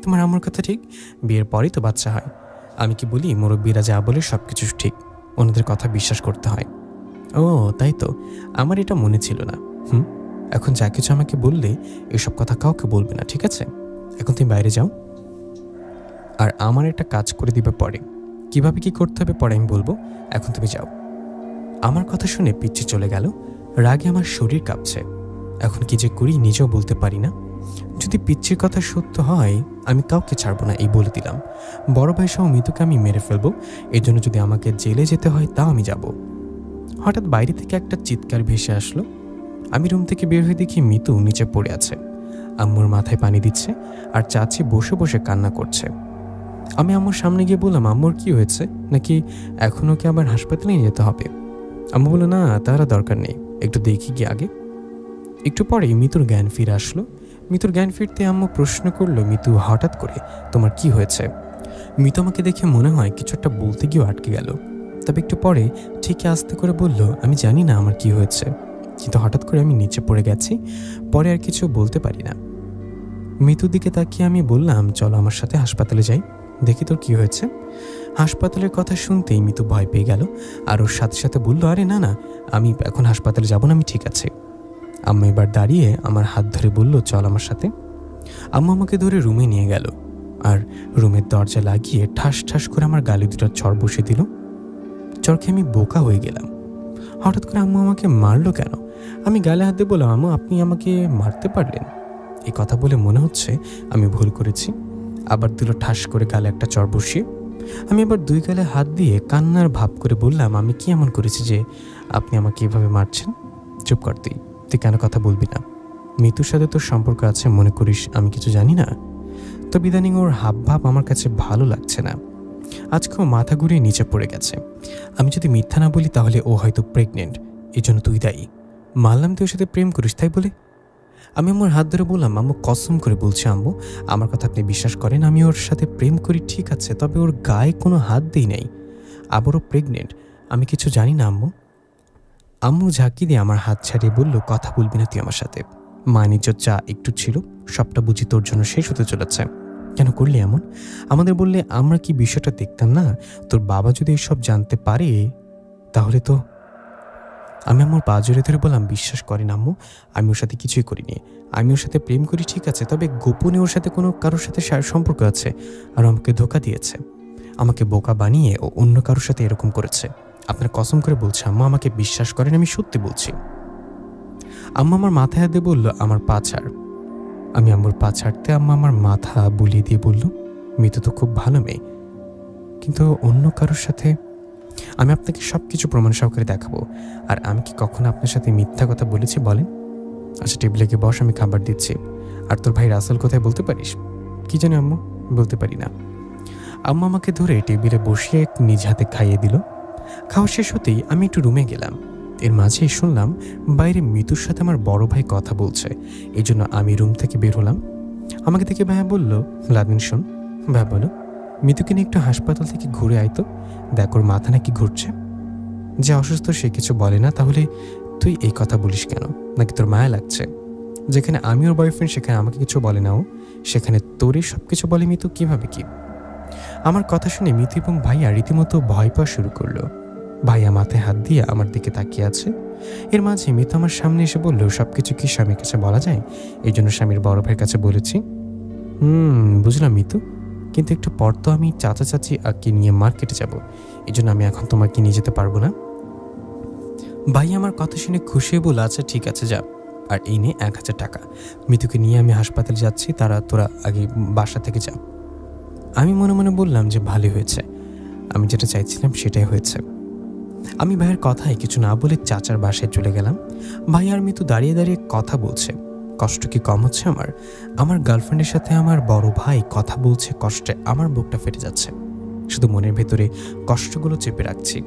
B: তোমার আমার কথা ঠিক, বিয়ের পরই তো বাচ্চা হয়। আমি কি বলি, মুরব্বীরা যা বলে সব কিছু ঠিক, ওনাদের কথা বিশ্বাস করতে হয়। ও তাই তো, আমার এটা মনে ছিল না। এখন যা কিছু আমাকে বললে এসব কথা কাউকে বলবে না, ঠিক আছে? এখন তুমি বাইরে যাও, আর আমার একটা কাজ করে দিবে পরে। কিভাবে কি করতে হবে পরে আমি বলবো, এখন তুমি যাও। আমার কথা শুনে পিচ্ছি চলে গেল। রাগে আমার শরীর কাঁপছে, এখন কি যে করি নিজেও বলতে পারি না। যদি পিচ্ছির কথা সত্য হয়, আমি কাউকে ছাড়বো না, এই বলে দিলাম। বড় ভাই সহ মিতুকে আমি মেরে ফেলবো, এই জন্য যদি আমাকে জেলে যেতে হয় তাও আমি যাব। হঠাৎ বাইরে থেকে একটা চিৎকার ভেসে আসলো। আমি রুম থেকে বের হয়ে দেখি মিতু নিচে পড়ে আছে। আম্মুর মাথায় পানি দিচ্ছে আর চাচি বসে বসে কান্না করছে। আমি আম্মুর সামনে গিয়ে বললাম, আম্মুর কি হয়েছে, নাকি এখনও কি আবার হাসপাতালে নিয়ে যেতে হবে? আম্মু বলল, না তার দরকার নেই, একটু দেখি গিয়ে আগে। একটু পরেই মিতুর জ্ঞান ফিরে আসলো। মিতুর জ্ঞান ফিরতে আম্মু প্রশ্ন করলো, মিতু হঠাৎ করে তোমার কি হয়েছে? মিতু আমাকে দেখে মনে হয় কিছু একটা বলতে গিয়েও আটকে গেল। তবে একটু পরে ঠিকই আস্তে করে বলল, আমি জানি না আমার কি হয়েছে, কিন্তু হঠাৎ করে আমি নিচে পড়ে গেছি, পরে আর কিছু বলতে পারি না। মিতুর দিকে তাকিয়ে আমি বললাম, চলো আমার সাথে হাসপাতালে যাই, দেখি তোর কি হয়েছে। হাসপাতালের কথা শুনতেই মিতু ভয় পেয়ে গেল আর ওর সাথে সাথে বলল, আরে না না, আমি এখন হাসপাতালে যাব না, আমি ঠিক আছে। আম্মা এবার দাঁড়িয়ে আমার হাত ধরে বলল, চল আমার সাথে। আম্মা আমাকে ধরে রুমে নিয়ে গেল আর রুমের দরজা লাগিয়ে ঠাস ঠাস করে আমার গালে দুটো চড় বসে দিল। চড়কে আমি বোকা হয়ে গেলাম। হঠাৎ করে আম্মু আমাকে মারলো কেন? আমি গালে হাত দিয়ে বললাম, আম্মু আপনি আমাকে মারতে পারলেন? এই কথা বলে মনে হচ্ছে আমি ভুল করেছি। আবার দিল ঠাস করে গালে একটা চড় বসিয়ে। আমি আবার দুই গালে হাত দিয়ে কান্নার ভাব করে বললাম, আমি কি এমন করেছি যে আপনি আমাকে এভাবে মারছেন? চুপ করতেই, তুই কেন কথা বলবি না? মিতুর সাথে তোর সম্পর্ক আছে মনে করিস আমি কিছু জানি না? তো ইদানিং ওর হাব ভাব আমার কাছে ভালো লাগছে না। আজকেও মাথা ঘুরিয়ে নিচে পড়ে গেছে। আমি যদি মিথ্যা না বলি তাহলে ও হয়তো প্রেগনেন্ট, এই জন্য তুই দায়ী। মানলাম তুই ওর সাথে প্রেম করিস তাই বলে। আমি আমার হাত ধরে বললাম, আম্মু কসম করে বলছি আম্মু, আমার কথা আপনি বিশ্বাস করেন, আমি ওর সাথে প্রেম করি ঠিক আছে, তবে ওর গায়ে কোনো হাত দিই নাই। আবারও প্রেগনেন্ট, আমি কিছু জানি না আম্মু। আম্মু ঝাঁকি দিয়ে আমার হাত ছাড়িয়ে বলল, কথা বলবি না তুই আমার সাথে? মানিজ্য যা একটু ছিল সবটা বুঝি তোর জন্য শেষ হতে চলেছে। কেন করলি এমন? আমাদের বললে আমরা কি বিষয়টা দেখতাম না? তোর বাবা যদি এসব জানতে পারে তাহলে তো। আমি আমার পা জড়িয়ে ধরে বললাম, বিশ্বাস করেন আম্মু, আমি ওর সাথে কিছুই করিনি। আমি ওর সাথে প্রেম করি ঠিক আছে, তবে গোপনে ওর সাথে কোনো কারোর সাথে সম্পর্ক আছে আর আমাকে ধোঁকা দিয়েছে। আমাকে বোকা বানিয়ে ও অন্য কারোর সাথে এরকম করেছে। আপনার কসম করে বলছে আম্মা, আমাকে বিশ্বাস করেন, আমি সত্যি বলছি। আম্মা আমার মাথায় হাত দিয়ে বলল, আমার পা ছাড়। আমি আম্মুর পা ছাড়তে আম্মা আমার মাথা বুলিয়ে দিয়ে বলল, মিতু তো খুব ভালো মেয়ে, কিন্তু অন্য কারোর সাথে। আমি আপনাকে সব কিছু প্রমাণ সহকারে দেখাবো। আর আমি কি কখনো আপনার সাথে মিথ্যা কথা বলেছি বলেন? আচ্ছা টেবিলে গিয়ে বস, আমি খাবার দিচ্ছি। আর তোর ভাই রাসেল কোথায় বলতে পারিস? কি জানি আম্মু, বলতে পারি না। আম্মা আমাকে ধরে টেবিলে বসিয়ে নিজ হাতে খাইয়ে দিল। খাওয়া শেষ হতেই আমি একটু রুমে গেলাম। এর মাঝেই শুনলাম বাইরে মিতুর সাথে আমার বড় ভাই কথা বলছে। এই জন্য আমি রুম থেকে বের হলাম। আমাকে দেখে ভাইয়া বলল, লাদিন শোন। ভাই বলো। মিতুকে নিয়ে একটু হাসপাতাল থেকে ঘুরে আইতো, দেখ ওর মাথা নাকি ঘুরছে। যে অসুস্থ সে কিছু বলে না, তাহলে তুই এই কথা বলিস কেন? নাকি তোর মায়া লাগছে? যেখানে আমি ওর বয়ফ্রেন্ড সেখানে আমাকে কিছু বলে না ও, সেখানে তোরই সব কিছু বলে মিতু, কিভাবে কি? আমার কথা শুনে মিতু এবং ভাইয়া রীতিমতো ভয় পাওয়া শুরু করলো। ভাইয়া মাথায় হাত দিয়ে আমার দিকে তাকিয়ে আছে। এর মাঝে মিতু আমার সামনে এসে বলল, সবকিছু কি স্বামীর কাছে বলা যায়? এই জন্য স্বামীর বড় ভাইয়ের কাছে বলেছি। বুঝলাম মিতু, কিন্তু একটু পর তো আমি চাচা চাচি আকে নিয়ে মার্কেটে যাব, এই জন্য আমি এখন তোমাকে নিয়ে যেতে পারবো না। ভাই আমার কথা শুনে খুশি হয়ে বলল, আচ্ছা ঠিক আছে যা, আর এই নে 1000 টাকা। মিতুকে নিয়ে আমি হাসপাতালে যাচ্ছি, তোরা আগে বাসা থেকে যা। আমি মনে মনে বললাম যে ভালোই হয়েছে, আমি যেটা চাইছিলাম সেটাই হয়েছে। আমি ভাইয়ের কথায় কিছু না বলে চাচার বাসায় চলে গেলাম। ভাই আর মিতু দাঁড়িয়ে দাঁড়িয়ে কথা বলছে। কষ্ট কি কম হচ্ছে আমার? আমার গার্লফ্রেন্ডের সাথে আমার বড় ভাই কথা বলছে, কষ্টে আমার বুকটা ফেটে যাচ্ছে। শুধু মনের ভেতরে কষ্টগুলো চেপে রাখছি।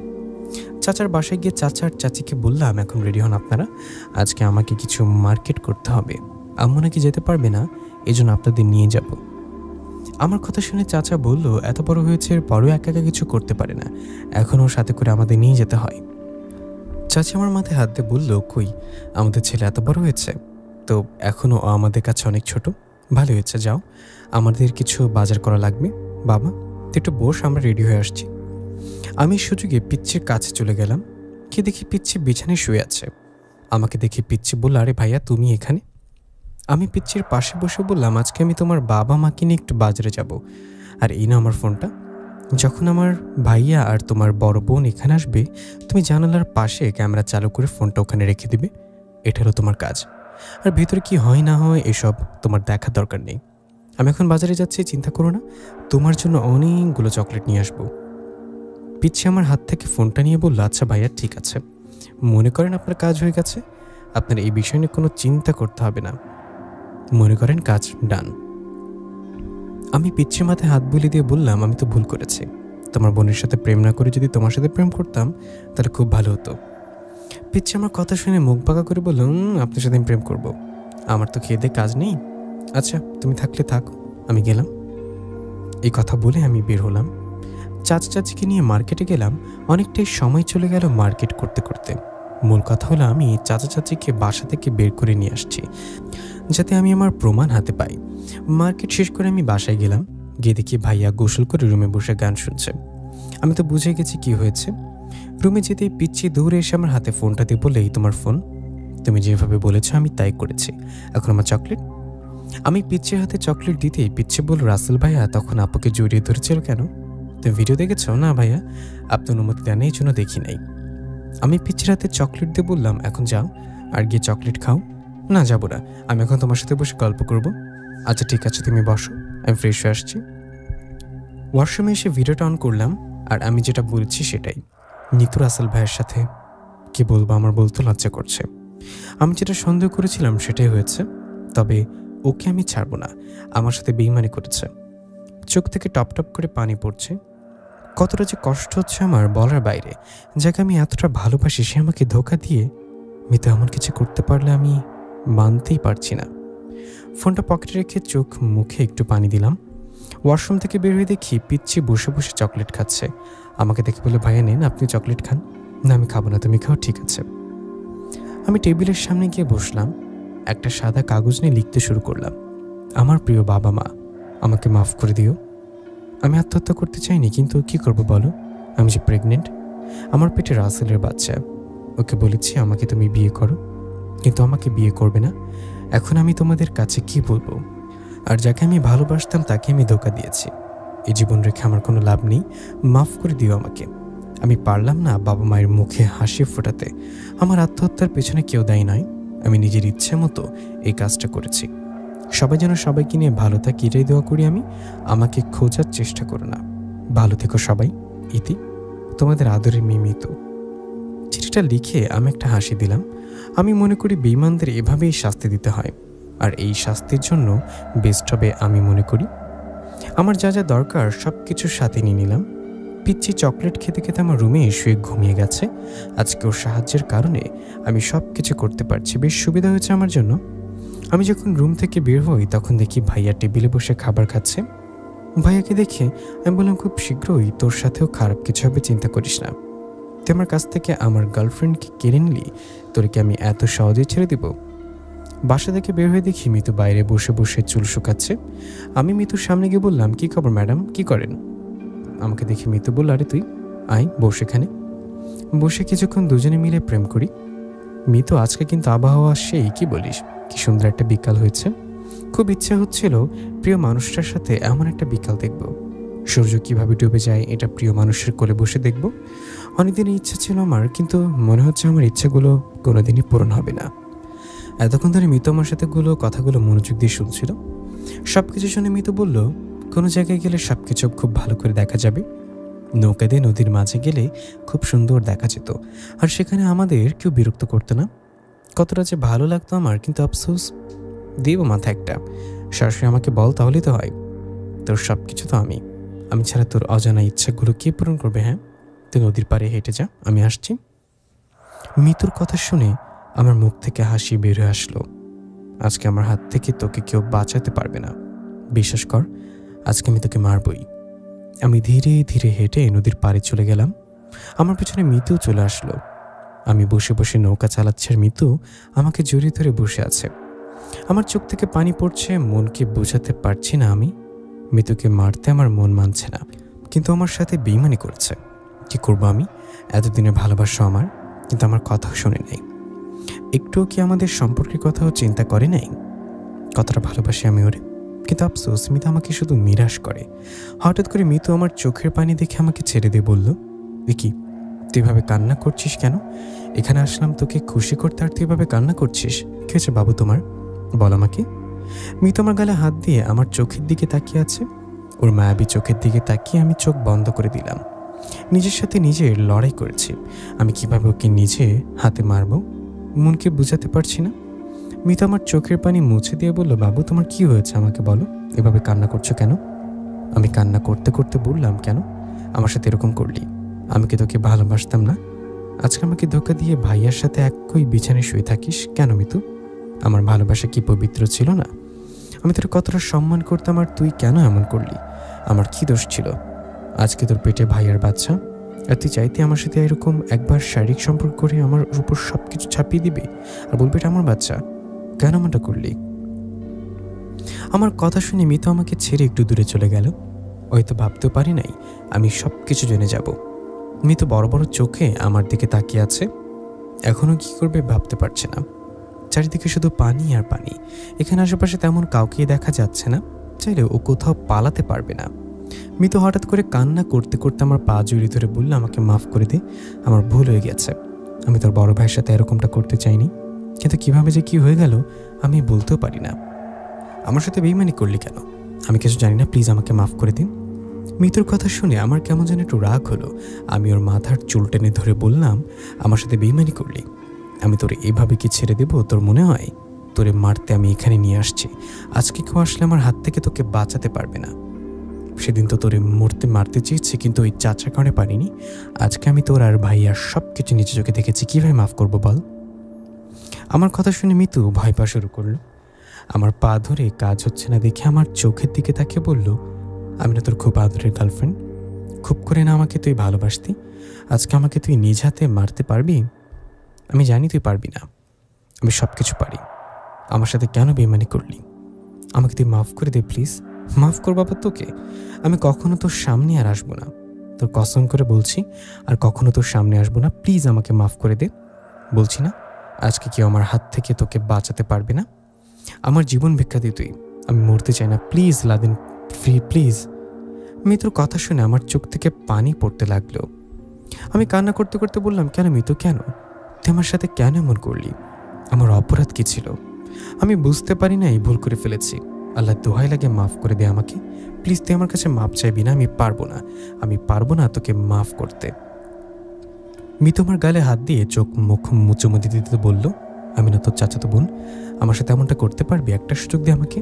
B: চাচার বাসায় গিয়ে চাচা আর চাচিকে বললাম, এখন রেডি হন আপনারা, আজকে আমাকে কিছু মার্কেট করতে হবে। আম্মু নাকি যেতে পারবে না, এই জন্য আপনাদের নিয়ে যাব। আমার কথা শুনে চাচা বলল, এত বড় হয়েছে এর পরেও একা একা কিছু করতে পারে না, এখন ওর সাথে করে আমাদের নিয়ে যেতে হয়। চাচা আমার মাথায় হাত দিয়ে বলল, কই আমাদের ছেলে এত বড় হয়েছে তো এখনও আমাদের কাছে অনেক ছোট। ভালো হয়েছে, যাও, আমাদের কিছু বাজার করা লাগবে। বাবা তুই একটু বস, আমরা রেডি হয়ে আসছি। আমি সুযোগে পিচ্ছির কাছে চলে গেলাম। কি দেখি পিচ্ছি বিছানায় শুয়ে আছে। আমাকে দেখে পিচ্ছি বলল, আরে ভাইয়া তুমি এখানে? আমি পিচ্ছির পাশে বসে বললাম, আজকে আমি তোমার বাবা মাকে নিয়ে একটু বাজারে যাব, আর এই না আমার ফোনটা। যখন আমার ভাইয়া আর তোমার বড় বোন এখানে আসবে, তুমি জানালার পাশে ক্যামেরা চালু করে ফোনটা ওখানে রেখে দিবে। এটা হলো তোমার কাজ। আর ভেতরে কি হয় না হয় এসব তোমার দেখার দরকার নেই। আমি এখন বাজারে যাচ্ছি, চিন্তা করো না, তোমার জন্য অনেকগুলো চকলেট নিয়ে আসবো। পিচ্ছি আমার হাত থেকে ফোনটা নিয়ে বলল, আচ্ছা ভাইয়া ঠিক আছে, মনে করেন আপনার কাজ হয়ে গেছে, আপনার এই বিষয় নিয়ে কোনো চিন্তা করতে হবে না। মনে করেন কাজ ডান। আমি পিচ্ছির মাথায় হাত বুলিয়ে দিয়ে বললাম, আমি তো ভুল করেছি। তোমার বোনের সাথে প্রেম না করে যদি তোমার সাথে প্রেম করতাম তাহলে খুব ভালো হতো। পিচ্ছি আমার কথা শুনে মুখ বাঁকা করে বলল, আপনার সাথে আমি প্রেম করব? আমার তো খেয়ে দিয়ে কাজ নেই। আচ্ছা তুমি থাকলে থাকো, আমি গেলাম। এই কথা বলে আমি বের হলাম। চাচিকে নিয়ে মার্কেটে গেলাম। অনেকটাই সময় চলে গেল মার্কেট করতে করতে। মূল কথা হলো আমি চাচিকে বাসা থেকে বের করে নিয়ে আসছি, যাতে আমি আমার প্রমাণ হাতে পাই। মার্কেট শেষ করে আমি বাসায় গেলাম। গিয়ে দেখি ভাইয়া গোসল করে রুমে বসে গান শুনছে। আমি তো বুঝে গেছি কি হয়েছে। রুমে যেতেই পিচ্ছি দৌড়ে এসে আমার হাতে ফোনটা দিয়ে বলে, এই তোমার ফোন, তুমি যেভাবে বলেছ আমি তাই করেছি, এখন আমার চকলেট। আমি পিচ্ছির হাতে চকলেট দিতেই পিচ্ছি বলল, রাসেল ভাইয়া তখন আপুকে জড়িয়ে ধরেছিল কেন? তুমি ভিডিও দেখেছ? না ভাইয়া, আপনি অনুমতি দেন এই জন্য দেখি নাই। আমি পিচ্ছির হাতে চকলেট দিয়ে বললাম, এখন যাও আর গিয়ে চকলেট খাও। না যাবো না, আমি এখন তোমার সাথে বসে গল্প করব। আচ্ছা ঠিক আছে, তুমি বসো, আমি ফ্রেশ হয়ে আসছি। ওয়াশরুমে এসে ভিডিওটা অন করলাম, আর আমি যেটা বলছি সেটাই। নিতু রাসেল ভাইয়ের সাথে। কি বলবো, আমার বলতে লজ্জা করছে। আমি যেটা সন্দেহ করেছিলাম সেটাই হয়েছে। তবে ওকে আমি ছাড়বো না, আমার সাথে বেইমানি করেছে। চোখ থেকে টপ টপ করে পানি পড়ছে। কতটা যে কষ্ট হচ্ছে আমার বলার বাইরে। যাকে আমি এতটা ভালোবাসি সে আমাকে ধোঁকা দিয়ে মিতু এমন কিছু করতে পারলে আমি মানতেই পারছি না। ফোনটা পকেটে রেখে চোখ মুখে একটু পানি দিলাম। ওয়াশরুম থেকে বের হয়ে দেখি পিচ্ছি বসে বসে চকলেট খাচ্ছে। আমাকে দেখে বলে, ভাইয়া নেন আপনি চকলেট খান। না আমি খাবো না, তুমি খাও। ঠিক আছে। আমি টেবিলের সামনে গিয়ে বসলাম। একটা সাদা কাগজ নিয়ে লিখতে শুরু করলাম, আমার প্রিয় বাবা মা, আমাকে মাফ করে দিও। আমি আত্মহত্যা করতে চাইনি, কিন্তু কি করব বলো? আমি যে প্রেগনেন্ট, আমার পেটে রাসেলের বাচ্চা। ওকে বলেছি আমাকে তুমি বিয়ে করো, কিন্তু আমাকে বিয়ে করবে না। এখন আমি তোমাদের কাছে কি বলবো? আর যাকে আমি ভালোবাসতাম তাকে আমি ধোঁকা দিয়েছি। এই জীবন রেখে আমার কোনো লাভ নেই, মাফ করে দিও আমাকে। আমি পারলাম না বাবা মায়ের মুখে হাসি ফোটাতে। আমার আত্মহত্যার পেছনে কেউ দায়ী নয়, আমি নিজের ইচ্ছে মতো এই কাজটা করেছি। সবাই যেন সবাইকে নিয়ে ভালো থাকে এটাই দোয়া করি আমি। আমাকে খোঁজার চেষ্টা করো না। ভালো থেকো সবাই। ইতি, তোমাদের আদরের মেয়ে মিতু। চিঠিটা লিখে আমি একটা হাসি দিলাম। আমি মনে করি বেঈমানদের এভাবেই শাস্তি দিতে হয়, আর এই শাস্তির জন্য বেস্ট হবে আমি মনে করি। আমার যা যা দরকার সব কিছুর সাথে নিয়ে নিলাম। পিচ্ছি চকলেট খেতে খেতে আমার রুমে শুয়ে ঘুমিয়ে গেছে। আজকে ওর সাহায্যের কারণে আমি সব কিছু করতে পারছি, বেশ সুবিধা হয়েছে আমার জন্য। আমি যখন রুম থেকে বের হই তখন দেখি ভাইয়া টেবিলে বসে খাবার খাচ্ছে। ভাইয়াকে দেখে আমি বললাম, খুব শীঘ্রই তোর সাথেও খারাপ কিছু হবে, চিন্তা করিস না। তুই আমার কাছ থেকে আমার গার্লফ্রেন্ডকে কেড়ে নিলি, তোর কি আমি এত সহজেই ছেড়ে দিব? বাসা থেকে বের হয়ে দেখি মিতু বাইরে বসে বসে চুল শুকাচ্ছে। আমি মিতুর সামনে গিয়ে বললাম, কি খবর ম্যাডাম, কি করেন? আমাকে দেখে মিতু বলল, আরে তুই আয় বস এখানে। বসে কিছুক্ষণ দুজনে মিলে প্রেম করি। মিতু, আজকে কিন্তু আবহাওয়া সেই, কি বলিস? কি সুন্দর একটা বিকাল হয়েছে। খুব ইচ্ছা হচ্ছিল প্রিয় মানুষটার সাথে এমন একটা বিকাল দেখব। সূর্য কিভাবে ডুবে যায় এটা প্রিয় মানুষের কোলে বসে দেখব। অনেকদিনের ইচ্ছা ছিল আমার, কিন্তু মনে হচ্ছে আমার ইচ্ছাগুলো কোনোদিনই পূরণ হবে না। এতক্ষণ ধরে মিতু আমার সাথে কথাগুলো মনোযোগ দিয়ে শুনছিল। সব কিছু শুনে মিতু বলল, কোনো জায়গায় গেলে সব কিছু খুব ভালো করে দেখা যাবে। নৌকা দিয়ে নদীর মাঝে গেলে খুব সুন্দর দেখা যেত, আর সেখানে আমাদের কেউ বিরক্ত করতো না। কতটা যে ভালো লাগতো আমার, কিন্তু আফসোস। দিব মাথা একটা, সরাসরি আমাকে বল তাহলেই তো হয়। তোর সব কিছু তো আমি ছাড়া তোর অজানা ইচ্ছাগুলো কে পূরণ করবে? হ্যাঁ, তুই নদীর পাড়ে হেঁটে যা, আমি আসছি। মিতুর কথা শুনে আমার মুখ থেকে হাসি বের হয়ে আসলো। আজকে আমার হাত থেকে তোকে কেউ বাঁচাতে পারবে না, বিশ্বাস কর। আজকে আমি তোকে মারবই। আমি ধীরে ধীরে হেঁটে নদীর পাড়ে চলে গেলাম। আমার পেছনে মিতু চলে আসলো। আমি বসে বসে নৌকা চালাচ্ছি আর মিতু আমাকে জড়িয়ে ধরে বসে আছে। আমার চোখ থেকে পানি পড়ছে, মনকে বোঝাতে পারছি না আমি। মিতুকে মারতে আমার মন মানছে না, কিন্তু আমার সাথে বেইমানি করেছে। কি করব আমি? এতদিনের ভালোবাসা আমার, কিন্তু আমার কথা শুনে নাই। একটুও কি আমাদের সম্পর্কের কথাও চিন্তা করে নাই? কতটা ভালোবাসি আমি ওরে, কিন্তু আফসোস মিতু আমাকে শুধু নিরাশ করে। হঠাৎ করে মিতু আমার চোখের পানি দেখে আমাকে ছেড়ে দিয়ে বলল, কি তুই এভাবে কান্না করছিস কেন? এখানে আসলাম তোকে খুশি করতে, আর তুই এভাবে কান্না করছিস? কি হয়েছে বাবু তোমার, বল আমাকে। মিতু আমার গালে হাত দিয়ে আমার চোখের দিকে তাকিয়ে আছে। ওর মায়াবী চোখের দিকে তাকিয়ে আমি চোখ বন্ধ করে দিলাম। নিজের সাথে নিজের লড়াই করেছি। আমি কিভাবে ওকে নিজে হাতে মারবো, মনকে বুঝাতে পারছি না। মিতু আমার চোখের পানি মুছে দিয়ে বলল, বাবু তোমার কি হয়েছে আমাকে বলো, এভাবে কান্না করছো কেন? আমি কান্না করতে করতে বললাম, কেন আমার সাথে এরকম করলি? আমি কি তোকে ভালোবাসতাম না? আজকে আমাকে ধোকা দিয়ে ভাইয়ার সাথে একই বিছানায় শুয়ে থাকিস কেন মিতু? আমার ভালোবাসা কি পবিত্র ছিল না? আমি তোর কতটা সম্মান করতাম, আর তুই কেন এমন করলি? আমার কি দোষ ছিল? আজকে তোর পেটে ভাইয়ার বাচ্চা, আর তুই চাইতে আমার সাথে এরকম একবার শারীরিক সম্পর্ক করে আমার উপর সব কিছু ছাপিয়ে দিবি আর বলবি এটা আমার বাচ্চা? কেন এমনটা করলি? আমার কথা শুনে মিতু আমাকে ছেড়ে একটু দূরে চলে গেল। হয়তো ভাবতেও পারি নাই আমি সব কিছু জেনে যাব। মিতু বড় বড় চোখে আমার দিকে তাকিয়ে আছে, এখনও কি করবে ভাবতে পারছে না। চারিদিকে শুধু পানি আর পানি, এখানে আশেপাশে তেমন কাউকেই দেখা যাচ্ছে না, চাইলেও ও কোথাও পালাতে পারবে না। মিতু হঠাৎ করে কান্না করতে করতে আমার পা জড়িয়ে ধরে বলল, আমাকে মাফ করে দে, আমার ভুল হয়ে গেছে। আমি তোর বড় ভাইয়ের সাথে এরকমটা করতে চাইনি, কিন্তু কিভাবে যে কি হয়ে গেল আমি বলতেও পারি না। আমার সাথে বেইমানি করলি কেন? আমি কিছু জানি না, প্লিজ আমাকে মাফ করে দিন। মিতুর কথা শুনে আমার কেমন যেন একটু রাগ হলো। আমি ওর মাথার চুল টেনে ধরে বললাম, আমার সাথে বেইমানি করলি? আমি তোরে এভাবে কি ছেড়ে দেব? তোর মনে হয় তোরে মারতে আমি এখানে নিয়ে আসছি? আজকে কেউ আসলে আমার হাত থেকে তোকে বাঁচাতে পারবে না। সেদিন তো তোরে মারতে চেয়েছি, কিন্তু ওই চাচার কারণে পারিনি। আজকে আমি তোর আর ভাইয়ার সব কিছু নিচে চোখে দেখেছি, কীভাবে মাফ করবো বল? আমার কথা শুনে মিতু ভয় পাওয়া শুরু করলো। আমার পা ধরে কাজ হচ্ছে না দেখে আমার চোখের দিকে তাকিয়ে বলল, আমি না তোর খুব আদরের গার্লফ্রেন্ড? খুব করে না আমাকে তুই ভালোবাসতি? আজকে আমাকে তুই নিজ হাতে মারতে পারবি? আমি জানি তুই পারবি না, আমি সব কিছু পারি। আমার সাথে কেন বেইমানি করলি? আমাকে তুই মাফ করে দে প্লিজ। মাফ কর বাবা তোকে, আমি কখনো তোর সামনে আর আসবো না, তোর কসম করে বলছি, আর কখনো তোর সামনে আসবো না। প্লিজ আমাকে মাফ করে দে বলছি না। আজকে কেউ আমার হাত থেকে তোকে বাঁচাতে পারবে না। আমার জীবন ভিক্ষা দিয়ে তুই, আমি মরতে চাই না, প্লিজ লাদেন, ফ্রি প্লিজ। মিতুর কথা শুনে আমার চোখ থেকে পানি পড়তে লাগলো। আমি কান্না করতে করতে বললাম, কেন মিতু, কেন তুই আমার সাথে কেন এমন করলি? আমার অপরাধ কি ছিল? আমি বুঝতে পারি নাই ভুল করে ফেলেছি। আল্লাহ দোহাই লাগে মাফ করে দে আমাকে, প্লিজ। তুই আমার কাছে মাফ চাইবি না, আমি পারবো না তোকে মাফ করতে। মিতু আমার গালে হাত দিয়ে চোখ মুখ মুচুমুচি দিতে বলল, আমি না তোর চাচাতো বোন, আমার সাথে এমনটা করতে পারবি? একটা সুযোগ দে আমাকে।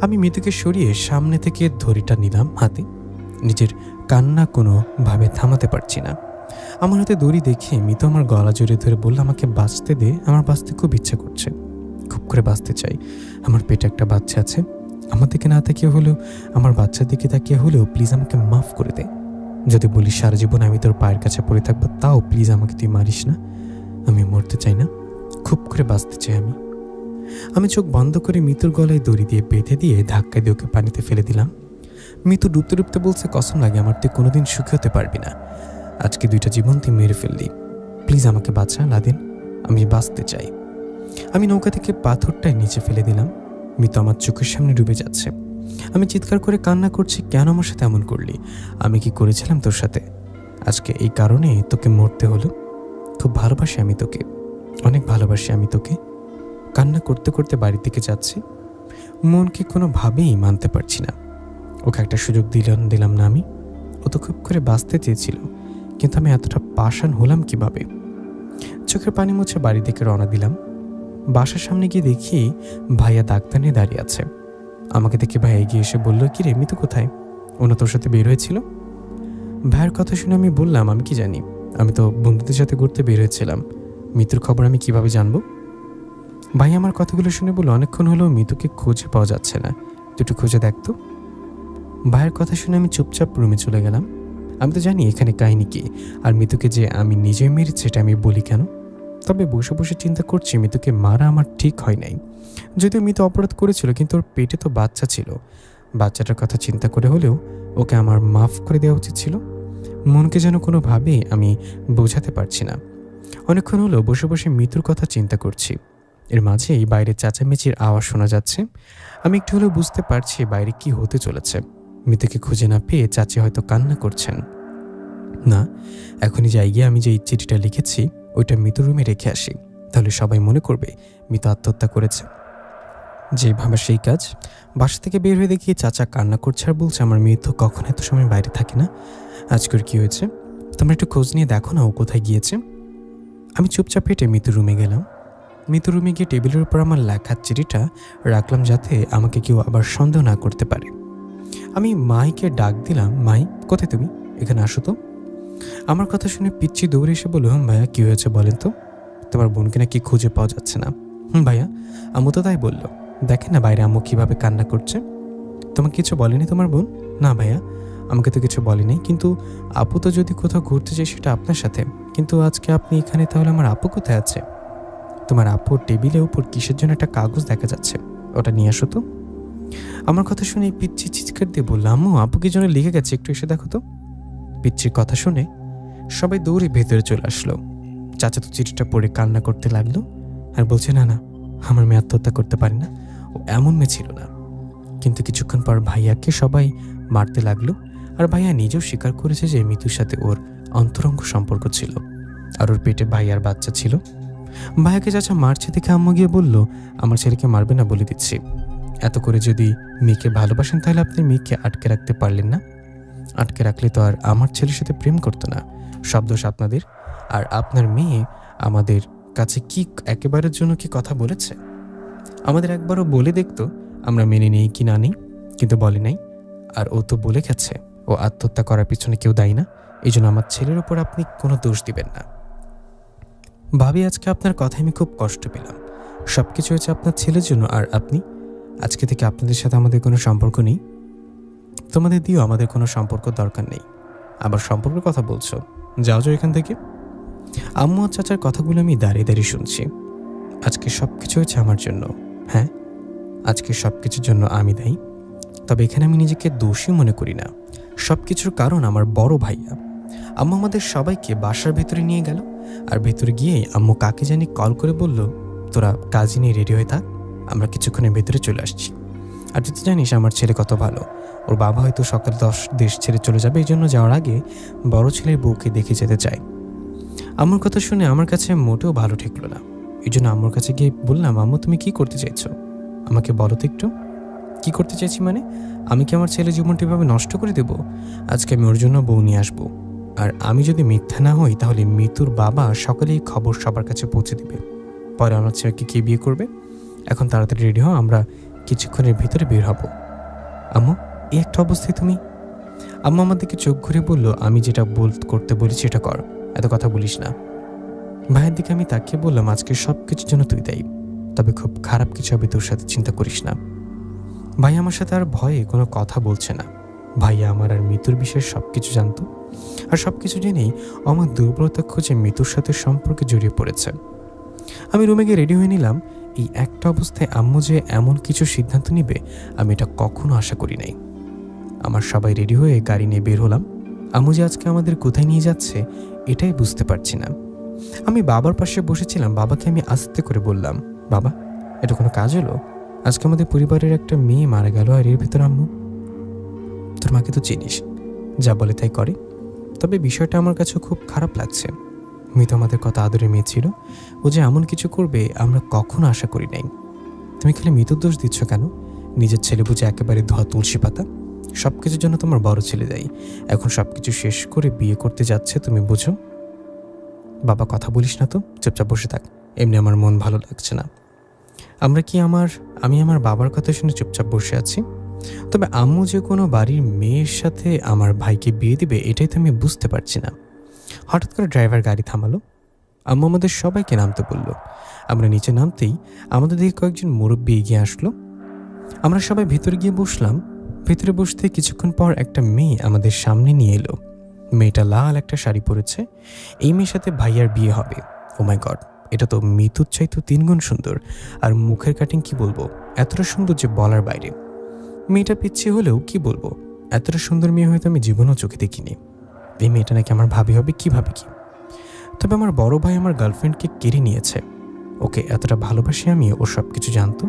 B: আমি মিতুকে সরিয়ে সামনে থেকে ধরিটা নিলাম হাতে। নিজের কান্না কোনোভাবে থামাতে পারছি না। আমার হাতে দড়ি দেখে মিতু আমার গলা জড়িয়ে ধরে বলল, আমাকে বাঁচতে দে, আমার বাঁচতে খুব ইচ্ছা করছে, খুব করে বাঁচতে চাই। আমার পেটে একটা বাচ্চা আছে, আমার দিকে না তাকিয়ে হলেও, আমার বাচ্চার দিকে তাকিয়ে হলেও প্লিজ আমাকে মাফ করে দে। যদি বলিস সারা জীবন আমি তোর পায়ের কাছে পড়ে থাকবো, তাও প্লিজ আমাকে তুই মারিস না। আমি মরতে চাই না, খুব করে বাঁচতে চাই আমি। আমি চোখ বন্ধ করে মিতুর গলায় দড়ি দিয়ে বেঁধে দিয়ে ধাক্কা দিয়ে ওকে পানিতে ফেলে দিলাম। মিতু ডুবতে ডুবতে বলছে, কসম লাগে আমার, তুই কোনোদিন সুখী হতে পারবি না। আজকে 2টা জীবন তুই মেরে ফেললি, প্লিজ আমাকে বাঁচা লাদেন, আমি বাঁচতে চাই। আমি নৌকা থেকে পাথরটায় নিচে ফেলে দিলাম। মিতু আমার চোখের সামনে ডুবে যাচ্ছে। আমি চিৎকার করে কান্না করছি, কেন আমার সাথে এমন করলি? আমি কি করেছিলাম তোর সাথে? আজকে এই কারণে তোকে মরতে হলো। খুব ভালোবাসি আমি তোকে, অনেক ভালোবাসি আমি তোকে। কান্না করতে করতে বাড়ির দিকে যাচ্ছি, মনকে কোনোভাবেই মানতে পারছি না। ওকে একটা সুযোগ দিলাম না আমি? ও তো খুব করে বাঁচতে চেয়েছিল, কিন্তু আমি এতটা পাষাণ হলাম কিভাবে? চোখের পানি মুছে বাড়ি থেকে রওনা দিলাম। বাসার সামনে গিয়ে দেখি ভাইয়া ডাক্তার নিয়ে দাঁড়িয়ে আছে। আমাকে দেখে ভাই এগিয়ে এসে বলল, কি রে মিতু কোথায়? ওনা তোর সাথে বের হয়েছিল? ভাইয়ের কথা শুনে আমি বললাম, আমি কি জানি, আমি তো বন্ধুদের সাথে ঘুরতে বের হয়েছিলাম, মিতুর খবর আমি কিভাবে জানবো? ভাই আমার কথাগুলো শুনে বলল, অনেকক্ষণ হলেও মিতুকে খুঁজে পাওয়া যাচ্ছে না, তুই একটু খুঁজে দেখতো। ভাইয়ের কথা শুনে আমি চুপচাপ রুমে চলে গেলাম। আমি তো জানি এখানে কাহিনী কি, আর মিতুকে যে আমি নিজেই মেরেছি সেটা আমি বলি কেন? তবে বসে বসে চিন্তা করছি, মিতুকে মারা আমার ঠিক হয় নাই। যদিও মিতু অপরাধ করেছিল, কিন্তু ওর পেটে তো বাচ্চা ছিল। বাচ্চাটার কথা চিন্তা করে হলেও ওকে আমার মাফ করে দেওয়া উচিত ছিল। মনকে যেন কোনোভাবেই আমি বোঝাতে পারছি না। অনেকক্ষণ হলো বসে বসে মিতুর কথা চিন্তা করছি। এর মাঝেই বাইরে চেঁচামেচির আওয়াজ শোনা যাচ্ছে। আমি একটু হলেও বুঝতে পারছি বাইরে কি হতে চলেছে। মিতুকে খুঁজে না পেয়ে চাচি হয়তো কান্না করছেন। না, এখনই যাই গিয়ে আমি যে চিঠিটা লিখেছি ওইটা মিতুর রুমে রেখে আসি, তাহলে সবাই মনে করবে মিতু আত্মহত্যা করেছে। যেভাবে সেই কাজ। বাসা থেকে বের হয়ে দেখি চাচা কান্না করছে আর বলছে, আমার মেয়ে তো কখন এত সময় বাইরে থাকে না, আজকের কি হয়েছে? তোমরা একটু খোঁজ নিয়ে দেখো না ও কোথায় গিয়েছে। আমি চুপচাপ হেঁটে মিতুর রুমে গেলাম। মিতু রুমে গিয়ে টেবিলের উপর আমার লেখা চিঠিটা রাখলাম, যাতে আমাকে কেউ আবার সন্দেহ না করতে পারে। আমি মাইকে ডাক দিলাম, মাই কোথায় তুমি, এখানে আসো তো। আমার কথা শুনে পিচ্ছি দৌড়ে এসে বলল, ভাইয়া কী হয়েছে বলেন তো, তোমার বোনকে নাকি খুঁজে পাওয়া যাচ্ছে না। ভাইয়া, আম্মু তো তাই বললো, দেখেন না বাইরে আম্মু কীভাবে কান্না করছে। তোমাকে কিছু বলেনি তোমার বোন? না ভাইয়া, আমাকে তো কিছু বলেনি, কিন্তু আপু তো যদি কোথাও ঘুরতে যাই সেটা আপনার সাথে, কিন্তু আজকে আপনি এখানে, তাহলে আমার আপু কোথায় আছে? তোমার আপুর টেবিলের উপর কিসের জন্য একটা কাগজ দেখা যাচ্ছে, ওটা নিয়ে আসো তো। আমার কথা শুনে পিচ্ছি চিৎকার দিয়ে বললাম, আম্মু আপু কি জন্য লিখে গেছে, একটু এসে দেখো তো। পিচ্ছির কথা শুনে সবাই দৌড়ে ভেতরে চলে আসলো। চাচা তো চিঠিটা পড়ে কান্না করতে লাগলো আর বলছে, না না, আমার মেয়ে আত্মহত্যা করতে পারে না, ও এমন মেয়ে ছিল না। কিন্তু কিছুক্ষণ পর ভাইয়াকে সবাই মারতে লাগলো, আর ভাইয়া নিজেও স্বীকার করেছে যে মিতুর সাথে ওর অন্তরঙ্গ সম্পর্ক ছিল, আর ওর পেটে ভাইয়ার বাচ্চা ছিল। ভাইয়াকে চাচা মারছে দেখে আম্মু গিয়ে বলল, আমার ছেলেকে মারবে না বলে দিচ্ছি। এত করে যদি মেয়েকে ভালোবাসেন তাহলে আপনি মেয়েকে আটকে রাখতে পারলেন না। আটকে রাখলে তো আর আমার ছেলের সাথে প্রেম করতো না। সব দোষ আপনাদের। আর আপনার মেয়ে আমাদের কাছে কি একেবারের জন্য কি কথা বলেছে? আমাদের একবারও বলে দেখতো আমরা মেনে নেই কি না নেই, কিন্তু বলে নাই। আর ও তো বলে গেছে ও আত্মহত্যা করার পিছনে কেউ দায়ী না। এই জন্য আমার ছেলের উপর আপনি কোনো দোষ দিবেন না। ভাবি, আজকে আপনার কথায় আমি খুব কষ্ট পেলাম। সব কিছু হয়েছে আপনার ছেলের জন্য, আর আপনি আজকে থেকে আপনাদের সাথে আমাদের কোনো সম্পর্ক নেই। তোমাদের দিয়েও আমাদের কোনো সম্পর্ক দরকার নেই। আবার সম্পর্কের কথা বলছো, যাও যাও এখান থেকে। আম্মু আর চাচার কথাগুলো আমি দাঁড়িয়ে দাঁড়িয়ে শুনছি। আজকে সব কিছু হয়েছে আমার জন্য। হ্যাঁ, আজকে সব কিছুর জন্য আমি দায়ী। তবে এখানে আমি নিজেকে দোষী মনে করি না। সব কিছুর কারণ আমার বড় ভাইয়া। আম্মু আমাদের সবাইকে বাসার ভেতরে নিয়ে গেল, আর ভেতরে গিয়ে আম্মু কাকে জানি কল করে বলল, তোরা কাজই নিয়ে রেডি হয়ে থাক, আমরা কিছুক্ষণের ভেতরে চলে আসছি। আর তুই তো জানিস আমার ছেলে কত ভালো, ওর বাবা হয়তো সকাল 10 দেশ ছেড়ে চলে যাবে, এই জন্য যাওয়ার আগে বড় ছেলের বউকে দেখে যেতে চায়। আম্মুর কথা শুনে আমার কাছে মোটেও ভালো ঠেকলো না। এই জন্য আম্মুর কাছে গিয়ে বললাম, আম্মু তুমি কি করতে চাইছো, আমাকে বলো তো একটু। কি করতে চাইছি মানে? আমি কি আমার ছেলে জীবনটা এভাবে নষ্ট করে দেব? আজকে আমি ওর জন্য বউ নিয়ে আসবো, আর আমি যদি মিথ্যা না হই তাহলে মিতুর বাবা সকালেই খবর সবার কাছে পৌঁছে দিবে। পরে আমার ছেলেকে কে বিয়ে করবে? এখন তাড়াতাড়ি রেডি হও, আমরা কিছুক্ষণের ভিতরে বের হব। আম্মু, এই একটা অবস্থায় তুমি? আম্মু আমার দিকে চোখ ঘুরে বলল, আমি যেটা করতে বলেছি সেটা কর, এত কথা বলিস না। ভাইয়ের দিকে আমি তাকিয়ে বললাম, আজকে সব কিছুর জন্য তুই দায়ী, তবে খুব খারাপ কিছু হবে তোর সাথে, চিন্তা করিস না। ভাই আমার সাথে আর ভয়ে কোনো কথা বলছে না। ভাইয়া আমার আর মিতুর বিষয়ে সব কিছু জানতো, আর সব কিছু জেনেই আমার দুর্বলতা খুঁজে মিতুর সাথে সম্পর্কে জড়িয়ে পড়েছে। আমি রুমে গিয়ে রেডি হয়ে নিলাম। এই একটা অবস্থায় আম্মু যে এমন কিছু সিদ্ধান্ত নিবে আমি এটা কখনো আশা করি নাই। আমার সবাই রেডি হয়ে গাড়ি নিয়ে বের হলাম। আম্মু যে আজকে আমাদের কোথায় নিয়ে যাচ্ছে এটাই বুঝতে পারছি না। আমি বাবার পাশে বসেছিলাম। বাবাকে আমি আস্তে করে বললাম, বাবা, এটা কোনো কাজ হলো? আজকে আমাদের পরিবারের একটা মেয়ে মারা গেল, আর এর ভেতর আম্মু। তোর মাকে তো চিনিস, যা বলে তাই করে। তবে বিষয়টা আমার কাছে খুব খারাপ লাগছে। মিতু আমাদের কত আদরের মেয়ে ছিল, ও যে এমন কিছু করবে আমরা কখনো আশা করি নাই। তুমি খালি মিতুর দোষ দিচ্ছ কেন? নিজের ছেলে বুঝে একেবারে ধোয়া তুলসী পাতা। সব কিছুর জন্য তোমার বড় ছেলে দায়ী। এখন সব কিছু শেষ করে বিয়ে করতে যাচ্ছে, তুমি বুঝো? বাবা, কথা বলিস না তো, চুপচাপ বসে থাক। এমনি আমার মন ভালো লাগছে না। আমি আমার বাবার কথা শুনে চুপচাপ বসে আছি। তবে আম্মু যে কোনো বাড়ির মেয়ের সাথে আমার ভাইকে বিয়ে দিবে এটাই তো আমি বুঝতে পারছি না। হঠাৎ করে ড্রাইভার গাড়ি থামালো। আম্মু আমাদের সবাইকে নামতে বলল। আমরা নিচে নামতেই আমাদের দিকে কয়েকজন মুরব্বী এগিয়ে আসলো। আমরা সবাই ভেতরে গিয়ে বসলাম। ভেতরে বসতে কিছুক্ষণ পর একটা মেয়ে আমাদের সামনে নিয়ে এলো। মেয়েটা লাল একটা শাড়ি পরেছে। এই মেয়ের সাথে ভাইয়ার বিয়ে হবে। ও মাই গড, এটা তো মিতুর চাইতো 3 গুণ সুন্দর। আর মুখের কাটিং কি বলবো, এতটা সুন্দর যে বলার বাইরে। মেয়েটা পিচ্ছি হলেও কি বলবো, এতটা সুন্দর মেয়ে হয়তো আমি জীবনেও চোখে দেখিনি। এই মেয়েটা নাকি আমার ভাবি হবে, কিভাবে কি? তবে আমার বড় ভাই আমার গার্লফ্রেন্ডকে কেড়ে নিয়েছে। ওকে এতটা ভালোবাসি আমি, ও সব কিছু জানতো।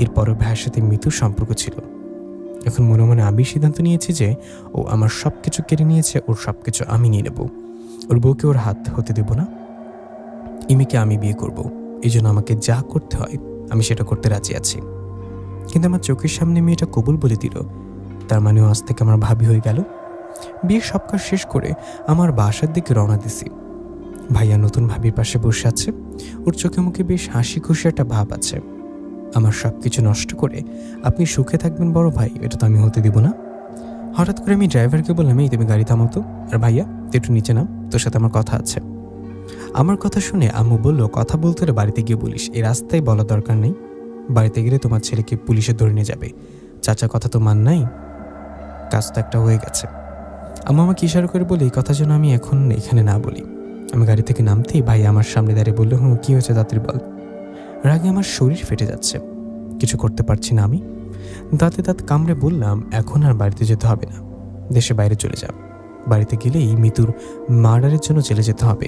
B: এরপরও ভাইয়ের সাথে মিতুর সম্পর্ক ছিল। এখন মনে মনে আমি সিদ্ধান্ত নিয়েছি যে ও আমার সব কিছু কেড়ে নিয়েছে, ওর সব কিছু আমি নিয়ে নেব। ওর বউকে ওর হাত হতে দেব না। ইমিকে আমি বিয়ে করব। এই জন্য আমাকে যা করতে হয় আমি সেটা করতে রাজি আছি। কিন্তু আমার চোখের সামনে মেয়েটা কবুল বলে দিল। তার মানে ও আজ থেকে আমার ভাবি হয়ে গেল। বিয়ের সব কাজ শেষ করে আমার বাসার দিকে রওনা দিছি। ভাইয়া নতুন ভাবির পাশে বসে আছে, ওর চোখে মুখে বেশ হাসি খুশি একটা ভাব আছে। আমার সব কিছু নষ্ট করে আপনি সুখে থাকবেন বড় ভাই, এটা তো আমি হতে দিব না। হঠাৎ করে আমি ড্রাইভারকে বললাম, এই তুমি গাড়ি থামাও তো, আর ভাইয়া তুই একটু নিচে নাম, তোর সাথে আমার কথা আছে। আমার কথা শুনে আম্মু বলল, কথা বলতে হলে বাড়িতে গিয়ে বলিস, এই রাস্তায় বলার দরকার নেই। বাড়িতে গেলে তোমার ছেলেকে পুলিশে ধরে নিয়ে যাবে। চাচা কথা তো মান নাই, কাজ তো একটা হয়ে গেছে। আম্মু আমাকে ইশারা করে বলে এই কথা যেন আমি এখন এখানে না বলি। আমি গাড়ি থেকে নামতেই ভাই আমার সামনে দাঁড়িয়ে বললো, কী হয়েছে তাড়াতাড়ি বল। রাগে আমার শরীর ফেটে যাচ্ছে, কিছু করতে পারছি না আমি। দাঁতে দাঁত কামড়ে বললাম, এখন আর বাড়িতে যেতে হবে না, দেশে বাইরে চলে যা। বাড়িতে গেলেই মিতুর মার্ডারের জন্য চলে যেতে হবে,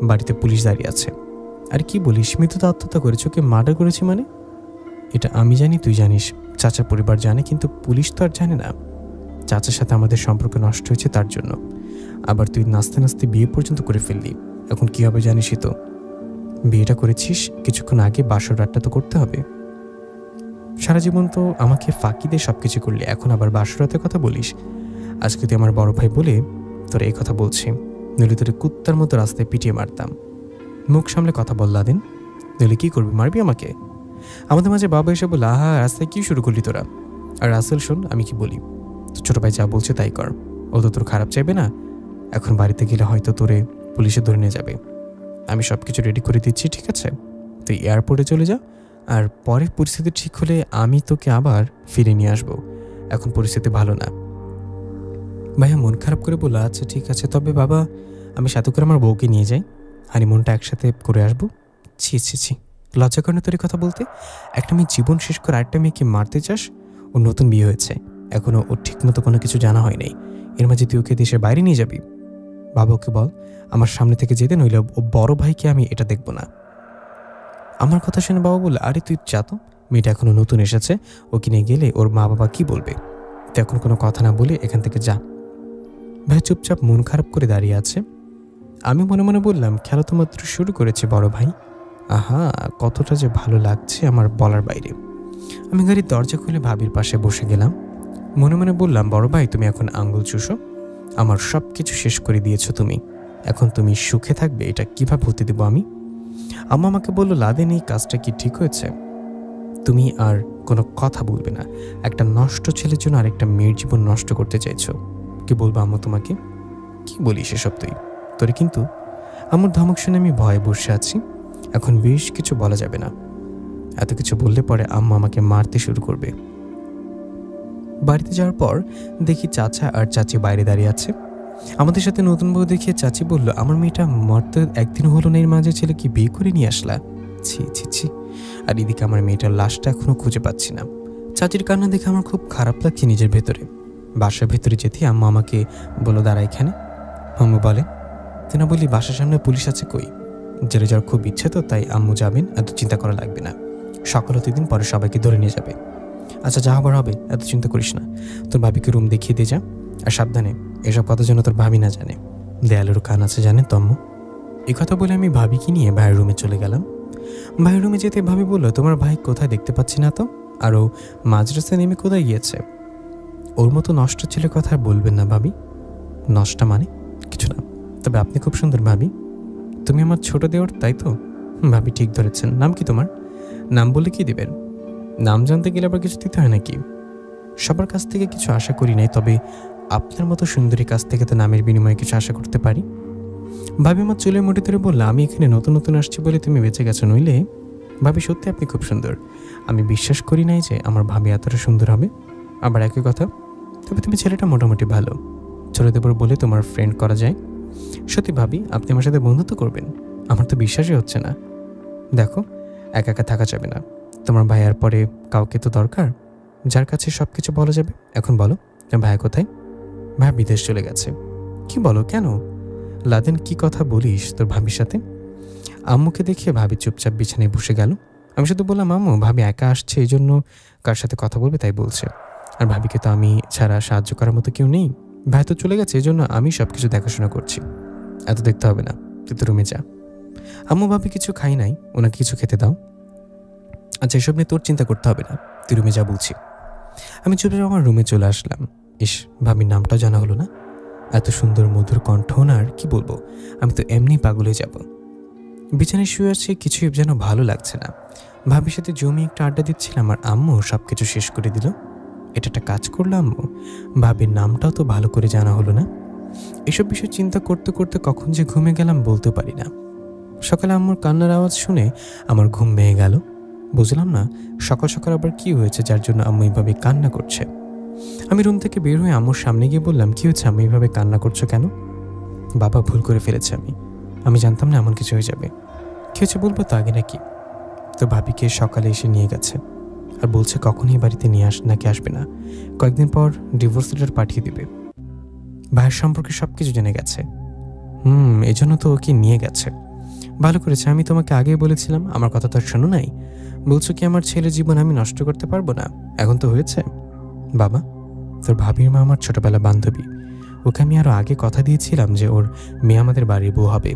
B: বাড়িতে পুলিশ দাঁড়িয়ে আছে। আর কি বলিস, মিতু তো আত্মহত্যা করেছে, ওকে মার্ডার করেছি মানে? এটা আমি জানি, তুই জানিস, চাচার পরিবার জানে, কিন্তু পুলিশ তো আর জানে না। চাচার সাথে আমাদের সম্পর্ক নষ্ট হয়েছে তার জন্য। আবার তুই নাচতে নাচতে বিয়ে পর্যন্ত করে ফেললি, এখন কি হবে জানিসই তো। বিয়েটা করেছিস কিছুক্ষণ আগে, বাসর রাতটা তো করতে হবে। সারা জীবন তো আমাকে ফাঁকি দিয়ে সব কিছু করলি, এখন আবার বাসর রাতের কথা বলিস? আজকে তুই আমার বড় ভাই বলে তোর এই কথা বলছি, নইলে তোর কুত্তার মতো রাস্তায় পিটিয়ে মারতাম। মুখ সামলে কথা বল লাদেন, নইলে কি করবি, মারবি আমাকে? আমাদের মাঝে বাবা এসে বলল, আহা রাস্তায় কি শুরু করলি তোরা? আর রাসেল শোন, আমি কি বলি, তোর ছোট ভাই যা বলছে তাই কর, ও তো তোর খারাপ চাইবে না। এখন বাড়িতে গেলে হয়তো তোরে পুলিশে ধরে নিয়ে যাবে। আমি সব কিছু রেডি করে দিচ্ছি, ঠিক আছে? তুই এয়ারপোর্টে চলে যা, আর পরে পরিস্থিতি ঠিক হলে আমি তোকে আবার ফিরে নিয়ে আসবো। এখন পরিস্থিতি ভালো না। ভাইয়া মন খারাপ করে বললো, আচ্ছা ঠিক আছে, তবে বাবা আমি সাথে করে আমার বউকে নিয়ে যাই, হানিমুনটা একসাথে করে আসবো। ছি ছি ছি, লজ্জা করে না তোর কথা বলতে? একটা মেয়ে জীবন শেষ করে আরেকটা মেয়েকে মারতে চাস? ও নতুন বিয়ে হয়েছে, এখনও ওর ঠিক মতো কোনো কিছু জানা হয় নাই, এর মাঝে তুই ওকে দেশের বাইরে নিয়ে যাবি? বাবাকে বল আমার সামনে থেকে যেতে, নইলে ও বড় ভাইকে আমি এটা দেখব না। আমার কথা শুনে বাবা বলল, আরে তুই চা তো, মেয়েটা এখনো নতুন এসেছে, ওকে নিয়ে গেলে ওর মা বাবা কি বলবে? তুই এখন কোনো কথা না বলে এখান থেকে যা। ভাই চুপচাপ মন খারাপ করে দাঁড়িয়ে আছে। আমি মনে মনে বললাম, খেলা তো মাত্র শুরু করেছে বড় ভাই। আহা কতটা যে ভালো লাগছে আমার বলার বাইরে। আমি গাড়ির দরজা খুলে ভাবির পাশে বসে গেলাম। মনে মনে বললাম, বড় ভাই তুমি এখন আঙ্গুল চুষো, আমার সব কিছু শেষ করে দিয়েছো তুমি, এখন তুমি সুখে থাকবে, এটা কিভাবে হতে দেবো আমি? আম্মা আমাকে বললো, লাদেন এই কাজটা কি ঠিক হয়েছে? তুমি আর কোনো কথা বলবে না, একটা নষ্ট ছেলের জন্য আরেকটা মেয়ের জীবন নষ্ট করতে চাইছো। কি বলবো আম্মু তোমাকে? কি বলিস এসব তুই? তোরে কিন্তু। আমার ধমক শুনে আমি ভয়ে বসে আছি, এখন বেশ কিছু বলা যাবে না, এত কিছু বললে পরে আম্মা আমাকে মারতে শুরু করবে। বাড়িতে যাওয়ার পর দেখি চাচা আর চাচি বাইরে দাঁড়িয়ে আছে। আমাদের সাথে নতুন বউ দেখিয়ে চাচি বলল, আমার মেয়েটা মরতে একদিন হলো না, এর মাঝে ছেলে কি বিয়ে করে নিয়ে আসলা? ছি ছি ছি। আর এদিকে আমার মেয়েটার লাশটা এখনো খুঁজে পাচ্ছি না। চাচির কান্না দেখে আমার খুব খারাপ লাগছে নিজের ভেতরে। বাসার ভেতরে যেতে আম্মা আমাকে বলো, দাঁড়া এখানে। আম্মু বলে, তুই না বললি বাসার সামনে পুলিশ আছে, কই? জেলে যাওয়ার খুব ইচ্ছে তো, তাই আম্মু যাবেন, এত চিন্তা করা লাগবে না, সকাল হতে দিন পরে সবাইকে ধরে নিয়ে যাবে। আচ্ছা যা হবার হবে, এত চিন্তা করিস না, তোর ভাবিকে রুম দেখিয়ে দিয়ে যা, আর সাবধানে, এসব কথা যেন তোর ভাবি না জানে, দেয়ালেরও কান আছে জানে তো আম্মু। এই কথা বলে আমি ভাবিকে নিয়ে ভাইয়ের রুমে চলে গেলাম। ভাইয়ের রুমে যেতে ভাবি বললো, তোমার ভাই কোথায় দেখতে পাচ্ছি না তো, আর ও মাঝ রাস্তায় নেমে কোথায় গিয়েছে? ওর মতো নষ্ট ছেলের কথা আর বলবেন না ভাবি। নষ্ট মানে কিছু না, তবে আপনি খুব সুন্দর ভাবি। তুমি আমার ছোট দেওর, তাই তো? ভাবি ঠিক ধরেছেন। নাম কি তোমার? নাম বলে কি দেবেন? নাম জানতে গেলে আবার কিছু দিতে হয় নাকি? সবার কাছ থেকে কিছু আশা করি নাই, তবে আপনার মতো সুন্দরী কাছ থেকে তো নামের বিনিময়ে কিছু আশা করতে পারি। ভাবি আমার চুলের মুঠি ধরে বললো, আমি এখানে নতুন নতুন আসছি বলে তুমি বেঁচে গেছো, নইলে। ভাবি সত্যি আপনি খুব সুন্দর, আমি বিশ্বাস করি নাই যে আমার ভাবি এতটা সুন্দর হবে। আবার একই কথা, তবে তুমি ছেলেটা মোটামুটি ভালো, ছোট দেবর বলে তোমার ফ্রেন্ড করা যায়। সত্যি ভাবি আপনি আমার সাথে বন্ধুত্ব করবেন? আমার তো বিশ্বাসই হচ্ছে না। দেখো একা একা থাকা যাবে না, তোমার ভাইয়ার পরে কাউকে তো দরকার, যার কাছে সব কিছু বলা যাবে। এখন বলো ভাইয়া কোথায়? ভাইয়া বিদেশ চলে গেছে। কি বলো, কেন? লাদেন কি কথা বলিস তোর ভাবির সাথে? আম্মুকে দেখে ভাবি চুপচাপ বিছানায় বসে গেল। আমি শুধু বললাম, আম্মু ভাবি একা আসছে, এই জন্য কার সাথে কথা বলবে তাই বলছে, আর ভাবিকে তো আমি ছাড়া সাহায্য করার মতো কেউ নেই, ভাই তো চলে গেছে, এই জন্য আমি সব কিছু দেখাশোনা করছি, এত দেখতে হবে না, তুই তো রুমে যা। আম্মু ভাবি কিছু খাই নাই, ওনাকে কিছু খেতে দাও। আচ্ছা এসব নিয়ে তোর চিন্তা করতে হবে না, তুই রুমে যা বলছি। আমি চুপচাপ আমার রুমে চলে আসলাম। ইস, ভাবির নামটাও জানা হলো না। এত সুন্দর মধুর কণ্ঠ ওনার, কি বলবো, আমি তো এমনি পাগল হয়ে যাব। বিছানায় শুয়ে আছি, কিছুই যেন ভালো লাগছে না। ভাবির সাথে জমি একটা আড্ডা দিচ্ছিলাম আর আম্মু সব কিছু শেষ করে দিল। এটা একটা কাজ করলো আম্মু, ভাবির নামটাও তো ভালো করে জানা হলো না। এসব বিষয় চিন্তা করতে করতে কখন যে ঘুমে গেলাম বলতে পারি না। সকালে আম্মুর কান্নার আওয়াজ শুনে আমার ঘুম ভেঙে গেল। বুঝলাম না সকাল সকাল আবার কি হয়েছে যার জন্য আম্মু এইভাবে কান্না করছে। আমি রুম থেকে বের হয়ে আম্মুর সামনে গিয়ে বললাম, কি হচ্ছে আম্মু, এইভাবে কান্না করছো কেন? বাবা, ভুল করে ফেলেছে, আমি জানতাম না এমন কিছু হয়ে যাবে। কি হয়েছে বলবো তো আগে নাকি? তো ভাবিকে সকালে এসে নিয়ে গেছে আর বলছে কখনই বাড়িতে নিয়ে নাকি আসবে না, কয়েকদিন পর ডিভোর্স লেটার পাঠিয়ে দিবে। ভাইয়ের সম্পর্কে সব কিছু জেনে গেছে। এই জন্য তো ওকে নিয়ে গেছে। ভালো করেছে, আমি তোমাকে আগেই বলেছিলাম, আমার কথা তো আর শোনো নাই। বলছো কি আমার ছেলের জীবন আমি নষ্ট করতে পারবো না? এখন তো হয়েছে। বাবা, তোর ভাবির মা আমার ছোটবেলা বান্ধবী, ওকে আমি আরও আগে কথা দিয়েছিলাম যে ওর মেয়ে আমাদের বাড়ির বউ হবে।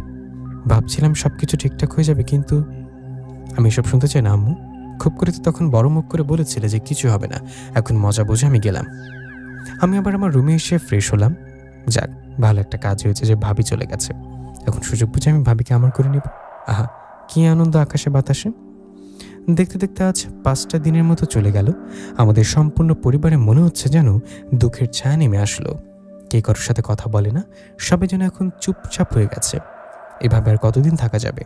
B: ভাবছিলাম সব কিছু ঠিকঠাক হয়ে যাবে, কিন্তু আমি এসব শুনতে চাই না আম্মু। খুব করে তো তখন বড় মুখ করে বলেছিলে যে কিছু হবে না, এখন মজা বুঝে আমি গেলাম। আমি আবার আমার রুমে এসে ফ্রেশ হলাম। যাক, ভালো একটা কাজ হয়েছে যে ভাবি চলে গেছে। এখন সুযোগ বুঝে আমি ভাবিকে আমার করে নেব। আহা, কি আনন্দ আকাশে বাতাসে। দেখতে দেখতে আজ 5টা দিনের মতো চলে গেল। আমাদের সম্পূর্ণ পরিবারে মনে হচ্ছে যেন দুঃখের ছায়া নেমে আসলো। কে কারোর সাথে কথা বলে না, সবাই যেন এখন চুপচাপ হয়ে গেছে। এভাবে আর কতদিন থাকা যাবে?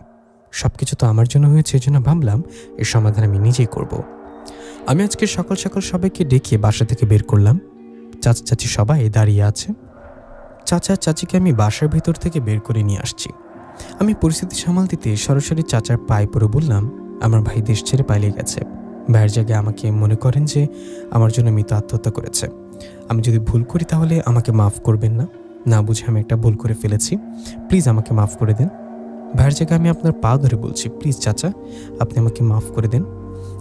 B: সবকিছু তো আমার জন্য হয়েছে, এই জন্য ভাবলাম এর সমাধান আমি নিজেই করব। আমি আজকে সকাল সকাল সবাইকে ডেকে বাসা থেকে বের করলাম। চাচা চাচি সবাই দাঁড়িয়ে আছে। চাচা চাচিকে আমি বাসার ভেতর থেকে বের করে নিয়ে আসছি। আমি পরিস্থিতি সামাল দিতে সরাসরি চাচার পায়ে পড়ে বললাম, আমার ভাই দেশ ছেড়ে পালিয়ে গেছে। ভাইয়ের জায়গায় আমাকে মনে করেন যে আমার জন্য মৃত আত্মহত্যা করেছে। আমি যদি ভুল করি তাহলে আমাকে মাফ করবেন না। না বুঝে আমি একটা ভুল করে ফেলেছি, প্লিজ আমাকে মাফ করে দেন। ভাইয়ের জায়গায় আমি আপনার পা ধরে বলছি, প্লিজ চাচা, আপনি আমাকে মাফ করে দেন।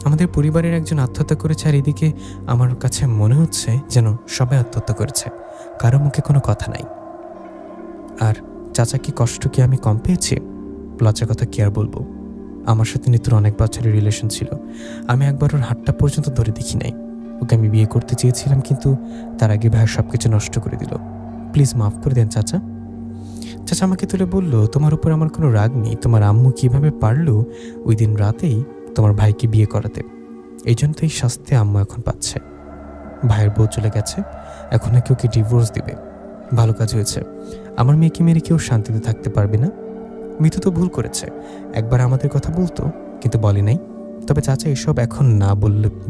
B: আমাদের পরিবারের একজন আত্মহত্যা করেছে, আর এদিকে আমার কাছে মনে হচ্ছে যেন সবাই আত্মহত্যা করেছে, কারো মুখে কোনো কথা নাই। আর চাচা কি কষ্ট কি আমি কম পেয়েছি? লজ্জার কথা কি আর বলবো, আমার সাথে নিতুর অনেক বছরের রিলেশন ছিল। আমি একবার ওর হাতটা পর্যন্ত ধরে দেখি নাই। ওকে আমি বিয়ে করতে চেয়েছিলাম, কিন্তু তার আগে ভাই সব কিছু নষ্ট করে দিল। প্লিজ মাফ করে দেন চাচা। চাচা আমাকে তুলে বলল, তোমার উপর আমার কোনো রাগ নেই। তোমার আম্মু কিভাবে পারলো ওই দিন রাতেই তোমার ভাইকে বিয়ে করাতে, এই জন্য তো এই শাস্তি আম্মু এখন পাচ্ছে। ভাইয়ের বউ চলে গেছে, এখন নাকি ওকে ডিভোর্স দিবে। ভালো কাজ হয়েছে, আমার মেয়েকে মেরে কেউ শান্তিতে থাকতে পারবে না। মিতু তো ভুল করেছে, একবার আমাদের কথা বলতো কিন্তু বলে নাই। তবে চাচা এসব এখন না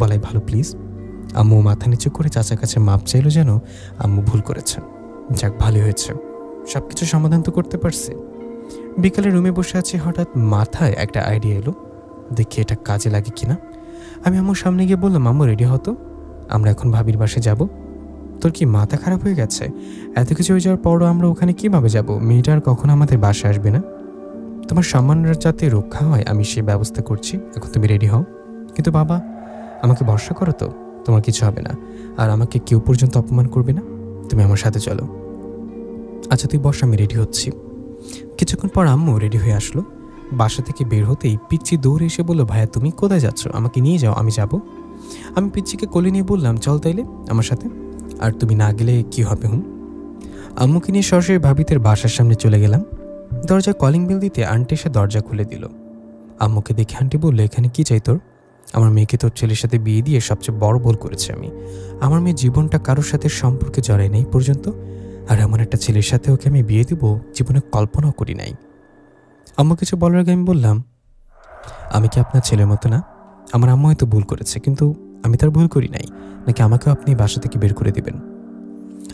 B: বলাই ভালো প্লিজ। আম্মু মাথা নিচু করে চাচার কাছে মাপ চাইলো, যেন আম্মু ভুল করেছে। যাক, ভালো হয়েছে, সব কিছু সমাধান তো করতে পারছে। বিকালে রুমে বসে আছি, হঠাৎ মাথায় একটা আইডিয়া এলো, দেখি এটা কাজে লাগে কিনা। আমি আম্মুর সামনে গিয়ে বললাম, আম্মু রেডি হতো, আমরা এখন ভাবির বাসায় যাব। তোর কি মাথা খারাপ হয়ে গেছে? এত কিছু হয়ে যাওয়ার পরও আমরা ওখানে কিভাবে যাব? মেয়েটা আর কখনো আমাদের বাসায় আসবে না। তোমার সম্মানের যাতে রক্ষা হয় আমি সে ব্যবস্থা করছি, এখন তুমি রেডি হও। কিন্তু বাবা, আমাকে ভরসা করো তো, তোমার কিছু হবে না, আর আমাকে কেউ পর্যন্ত অপমান করবে না। তুমি আমার সাথে চলো। আচ্ছা তুই বস, আমি রেডি হচ্ছি। কিছুক্ষণ পর আম্মু রেডি হয়ে আসলো। বাসা থেকে বের হতেই পিচ্চি দৌড়ে এসে বললো, ভাইয়া তুমি কোথায় যাচ্ছ? আমাকে নিয়ে যাও, আমি যাব। আমি পিচ্চিকে কোলে নিয়ে বললাম, চল তাইলে আমার সাথে। আর তুমি না গেলে কি হবে? আম্মুকে নিয়ে সরাসরি ভাবিদের বাসার সামনে চলে গেলাম। দরজায় কলিং বেল দিতে আন্টি এসে দরজা খুলে দিল। আম্মুকে দেখে আন্টি বললো, এখানে কি চাই তোর? আমার মেয়েকে তোর ছেলের সাথে বিয়ে দিয়ে সবচেয়ে বড় ভুল করেছি আমি। আমার মেয়ে জীবনটা কারোর সাথে সম্পর্কে জড়ায় নেই পর্যন্ত, আর এমন একটা ছেলের সাথে ওকে আমি বিয়ে দিব জীবনে কল্পনাও করি নাই। আম্মু কিছু বলার আগে আমি বললাম, আমি কি আপনার ছেলের মতো না? আমার আম্মু হয়তো ভুল করেছে, কিন্তু আমি তার ভুল করি নাই, নাকি আমাকেও আপনি বাসা থেকে বের করে দিবেন?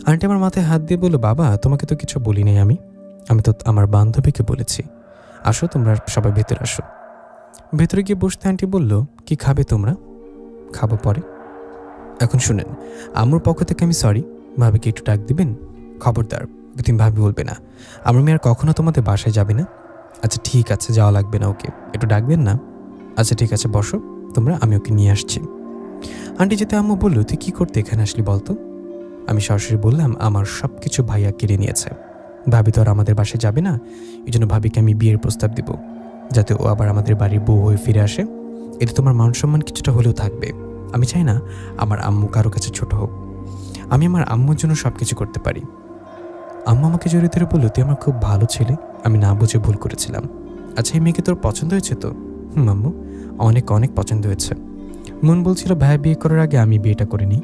B: আন্টি আমার মাথায় হাত দিয়ে বলল, বাবা তোমাকে তো কিছু বলি নাই, আমি তো আমার বান্ধবীকে বলেছি। আসো তোমরা সবাই ভেতরে আসো। ভেতরে গিয়ে বসতে আন্টি বলল, কি খাবে তোমরা? খাবো পরে। এখন শুনেন, আম্মুর পক্ষ থেকে আমি সরি, ভাবিকে একটু ডাক দিবেন? খবরদার, ওকে তুমি ভাবি বলবে না। আমার মেয়ে আর কখনো তোমাদের বাসায় যাবে না। আচ্ছা ঠিক আছে, যাওয়া লাগবে না, ওকে একটু ডাকবেন না? আচ্ছা ঠিক আছে, বসো তোমরা, আমি ওকে নিয়ে আসছি। আন্টি যেতে আম্মু বলল, তুই কী করতে এখানে আসলি বলতো? আমি সরাসরি বললাম, আমার সব কিছু ভাইয়া কেড়ে নিয়েছে। ভাবি তো আর আমাদের বাসায় যাবে না, এই জন্য ভাবিকে আমি বিয়ের প্রস্তাব দিব, যাতে ও আবার আমাদের বাড়ির বউ হয়ে ফিরে আসে। এতে তোমার মান সম্মান কিছুটা হলেও থাকবে। আমি চাই না আমার আম্মু কারো কাছে ছোট হোক। আমি আমার আম্মুর জন্য সব কিছু করতে পারি। আম্মা আমাকে জড়িয়ে ধরে বলল, তুই আমার খুব ভালো ছেলে, আমি না বুঝে ভুল করেছিলাম। আচ্ছা, এই মেয়েকে তোর পছন্দ হয়েছে তো? আম্মু, অনেক অনেক পছন্দ হয়েছে। মন বলছিল ভাইয়া বিয়ে করার আগে আমি বিয়েটা করে নিই।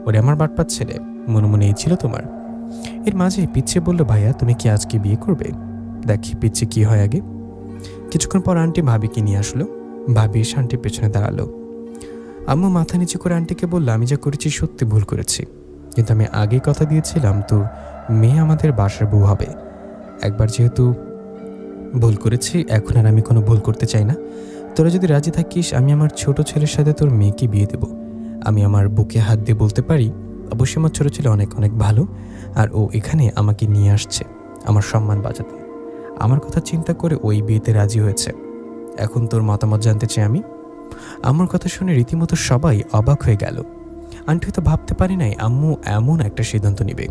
B: ওরে আমার বাটপাত ছেলে, মনে মনে এই ছিল তোমার। এর মাঝে পিচ্ছে বলল, ভাইয়া তুমি কি আজকে বিয়ে করবে? দেখি পিচ্ছে কি হয় আগে। কিছুক্ষণ পর আন্টি ভাবিকে নিয়ে আসলো। ভাবি এসে আন্টির পেছনে দাঁড়ালো। আম্মু মাথা নিচু করে আন্টিকে বলল, আমি যা করেছি সত্যি ভুল করেছি, কিন্তু আমি আগেই কথা দিয়েছিলাম তোর মেয়ে আমাদের বাসার বউ হবে। একবার যেহেতু ভুল করেছি, এখন আর আমি কোনো ভুল করতে চাই না। তোরা যদি রাজি থাকিস, আমি আমার ছোট ছেলের সাথে তোর মেয়েকে বিয়ে দেব। আমি আমার বুকে হাত দিয়ে বলতে পারি, অবশ্যই আমার ছোট ছেলে অনেক অনেক ভালো, আর ও এখানে আমাকে নিয়ে আসছে আমার সম্মান বাঁচাতে। আমার কথা চিন্তা করে ওই বিয়েতে রাজি হয়েছে। এখন তোর মতামত জানতে চাই আমি। আমার কথা শুনে রীতিমতো সবাই অবাক হয়ে গেল। আন্টি হয়তো ভাবতে পারি নাই আম্মু এমন একটা সিদ্ধান্ত নেবে।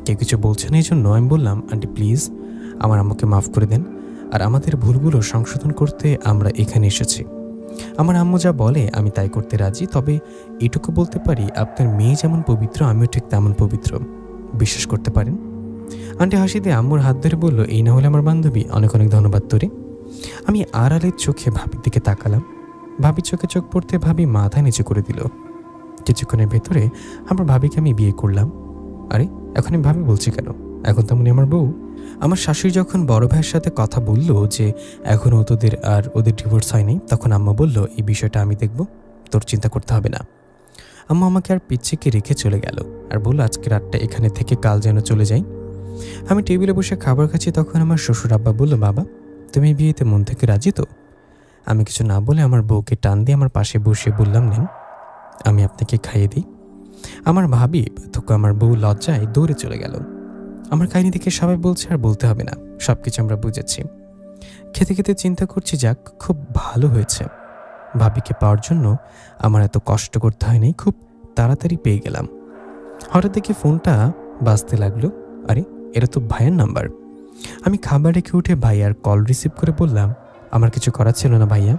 B: কেউ কিছু বলছে না, এই জন্য আমি বললাম, আন্টি প্লিজ আমার আম্মুকে মাফ করে দেন, আর আমাদের ভুলগুলো সংশোধন করতে আমরা এখানে এসেছি। আমার আম্মু যা বলে আমি তাই করতে রাজি, তবে এটুকু বলতে পারি আপনার মেয়ে যেমন পবিত্র আমিও ঠিক তেমন পবিত্র, বিশ্বাস করতে পারেন। আন্টি হাসি দিয়ে আম্মুর হাত ধরে বলল, এই না হলে আমার বান্ধবী, অনেক অনেক ধন্যবাদ তোরে। আমি আড়ালের চোখে ভাবির দিকে তাকালাম। ভাবির চোখে চোখ পড়তে ভাবি মাথা নিচু করে দিল। কিছুক্ষণের ভেতরে আমার ভাবিকে আমি বিয়ে করলাম। আরে এখন আমি ভাবি বলছি কেন, এখন তেমনি আমার বউ। আমার শাশুড়ি যখন বড় ভাইয়ের সাথে কথা বলল যে এখনও তোদের আর ওদের ডিভোর্স হয়নি, তখন আম্মা বলল, এই বিষয়টা আমি দেখব, তোর চিন্তা করতে হবে না। আম্মা আমাকে আর পিচ্ছিকে রেখে চলে গেল আর বলল, আজকে রাতটা এখানে থেকে কাল যেন চলে যাই। আমি টেবিলে বসে খাবার খাচ্ছি, তখন আমার শ্বশুর আব্বা বলল, বাবা তুমি বিয়েতে মন থেকে রাজি তো? আমি কিছু না বলে আমার বউকে টান দিয়ে আমার পাশে বসে বললাম, নেন আমি আপনাকে খাইয়ে দিই। আমার ভাবি তোকে আমার বউ লজ্জায় দৌড়ে চলে গেল। আমার কাহিনী দেখে সবাই বলছে আর বলতে হবে না, সবকিছু আমরা বুঝেছি। খেতে খেতে চিন্তা করছি, যাক খুব ভালো হয়েছে, ভাবিকে পাওয়ার জন্য আমার এত কষ্ট করতে হয়নি, খুব তাড়াতাড়ি পেয়ে গেলাম। হঠাৎ দেখি ফোনটা বাজতে লাগলো। আরে এটা তো ভাইয়ের নাম্বার। আমি খাবার রেখে উঠে ভাইয়ার কল রিসিভ করে বললাম, আমার কিছু করার ছিল না ভাইয়া,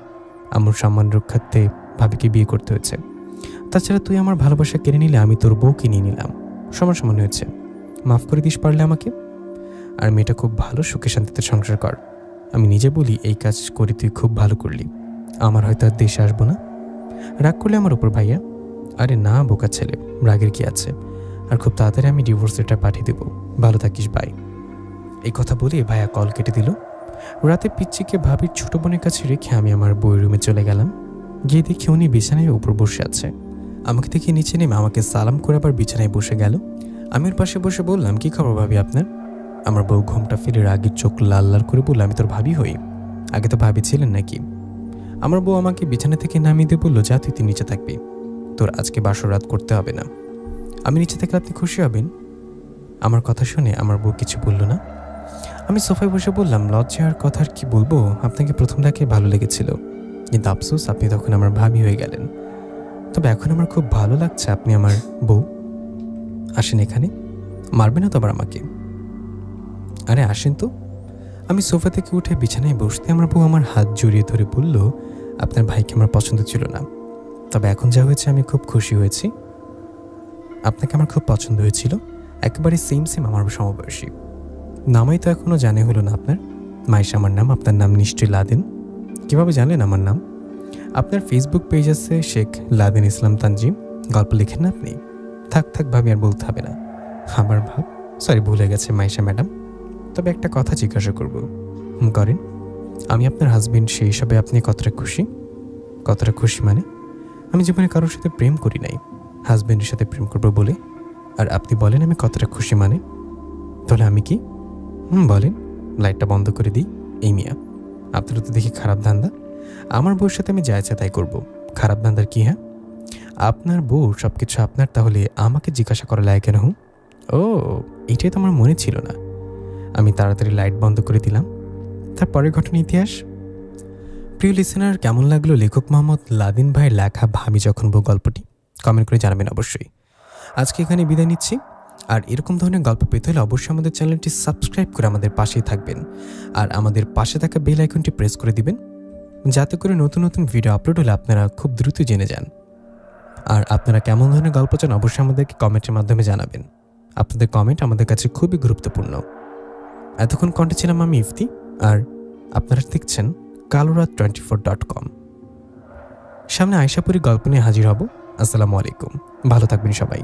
B: আমার সম্মান রক্ষার্থে ভাবিকে বিয়ে করতে হয়েছে। তাছাড়া তুই আমার ভালোবাসা কেড়ে নিলে আমি তোর বউকে নিয়ে নিলাম, সমান সমান হয়েছে, মাফ করে দিস পারলে আমাকে। আর মেয়েটা খুব ভালো, সুখে শান্তিতে সংসার কর। আমি নিজে বলি, এই কাজ করি তুই খুব ভালো করলি, আমার হয়তো আর দেশে আসবো না। রাগ করলে আমার উপর ভাইয়া? আরে না বোকা ছেলে, রাগের কি আছে, আর খুব তাড়াতাড়ি আমি ডিভোর্স লেটার পাঠিয়ে দেবো, ভালো থাকিস বাই। এই কথা বলে ভাইয়া কল কেটে দিল। রাতে পিচ্চিকে ভাবির ছোট বোনের কাছে রেখে আমি আমার বই রুমে চলে গেলাম। গিয়ে দেখি উনি বিছানায় উপর বসে আছে। আমাকে দেখে নিচে নেমে আমাকে সালাম করে আবার বিছানায় বসে গেল। আমি ওর পাশে বসে বললাম, কি খবর ভাবি আপনার? আমার বউ ঘুমটা ফিরে রাগের চোখ লাল লাল করে বলল, আমি তোর ভাবি হই? আগে তো ভাবি ছিলেন নাকি? আমার বউ আমাকে বিছানা থেকে নামিয়ে দিয়ে বলল, যা তুই নিচে থাকবি, তোর আজকে বাসর রাত করতে হবে না। আমি নিচে থাকলে আপনি খুশি হবেন? আমার কথা শুনে আমার বউ কিছু বলল না। আমি সোফায় বসে বললাম, লজ্জার কথা আর কি বলবো, আপনাকে প্রথম দেখে ভালো লেগেছিল, কিন্তু আফসোস আপনি তখন আমার ভাবি হয়ে গেলেন। তবে এখন আমার খুব ভালো লাগছে আপনি আমার বউ। আসেন এখানে, মারবে না তো আবার আমাকে? আরে আসেন তো। আমি সোফা থেকে উঠে বিছানায় বসতে আমার বউ আমার হাত জড়িয়ে ধরে বলল, আপনার ভাইকে আমার পছন্দ ছিল না, তবে এখন যা হয়েছে আমি খুব খুশি হয়েছি। আপনাকে আমার খুব পছন্দ হয়েছিল, একেবারে সেম সেম আমার সমবয়সী। নামই তো এখনও জানে হলো না আপনার। মাইশা আমার নাম, আপনার নাম নিশ্চয়ই লাদেন। কীভাবে জানলেন আমার নাম? আপনার ফেসবুক পেজ আছে শেখ লাদেন ইসলাম তানজিম, গল্প লিখেন না আপনি? থাক থাক ভাবি, আর বলতে হবে না। আমার ভাব, সরি ভুলে গেছে মাইশা ম্যাডাম। তবে একটা কথা জিজ্ঞাসা করব। করেন। আমি আপনার হাজবেন্ড, সেই হিসাবে আপনি কতটা খুশি? কতটা খুশি মানে? আমি জীবনে কারোর সাথে প্রেম করি নাই, হাজবেন্ডের সাথে প্রেম করবো বলে। আর আপনি বলেন আমি কতটা খুশি মানে? তাহলে আমি কি? বলেন। লাইটটা বন্ধ করে দিই। এই মিয়া, আপনারও তো দেখি খারাপ ধান্দা। আমার বউর সাথে আমি যা ইচ্ছা তাই করবো, খারাপ ধান্দার কি? হ্যাঁ, আপনার বউ সব কিছু আপনার, তাহলে আমাকে জিজ্ঞাসা করা লাগে কেন? ও, এটাই তো আমার মনে ছিল না। আমি তাড়াতাড়ি লাইট বন্ধ করে দিলাম। তারপরের ঘটনা ইতিহাস। প্রিয় লিসেনার, কেমন লাগলো লেখক মোহাম্মদ লাদেন ভাইয়ের লেখা ভাবি যখন বউ গল্পটি? কমেন্ট করে জানাবেন অবশ্যই। আজকে এখানে বিদায় নিচ্ছি। আর এরকম ধরনের গল্প পেতে হলে অবশ্যই আমাদের চ্যানেলটি সাবস্ক্রাইব করে আমাদের পাশেই থাকবেন, আর আমাদের পাশে থাকা বেল আইকনটি প্রেস করে দিবেন, যাতে করে নতুন নতুন ভিডিও আপলোড হলে আপনারা খুব দ্রুত জেনে যান। আর আপনারা কেমন ধরনের গল্প চান অবশ্যই আমাদেরকে কমেন্টের মাধ্যমে জানাবেন। আপনাদের কমেন্ট আমাদের কাছে খুবই গুরুত্বপূর্ণ। এতক্ষণ কণ্ঠে ছিলাম আমি ইফতি, আর আপনারা দেখছেন kaluraat24.com। সামনে আয়শাপুরি গল্প নিয়ে হাজির হব। আসসালামু আলাইকুম, ভালো থাকবেন সবাই।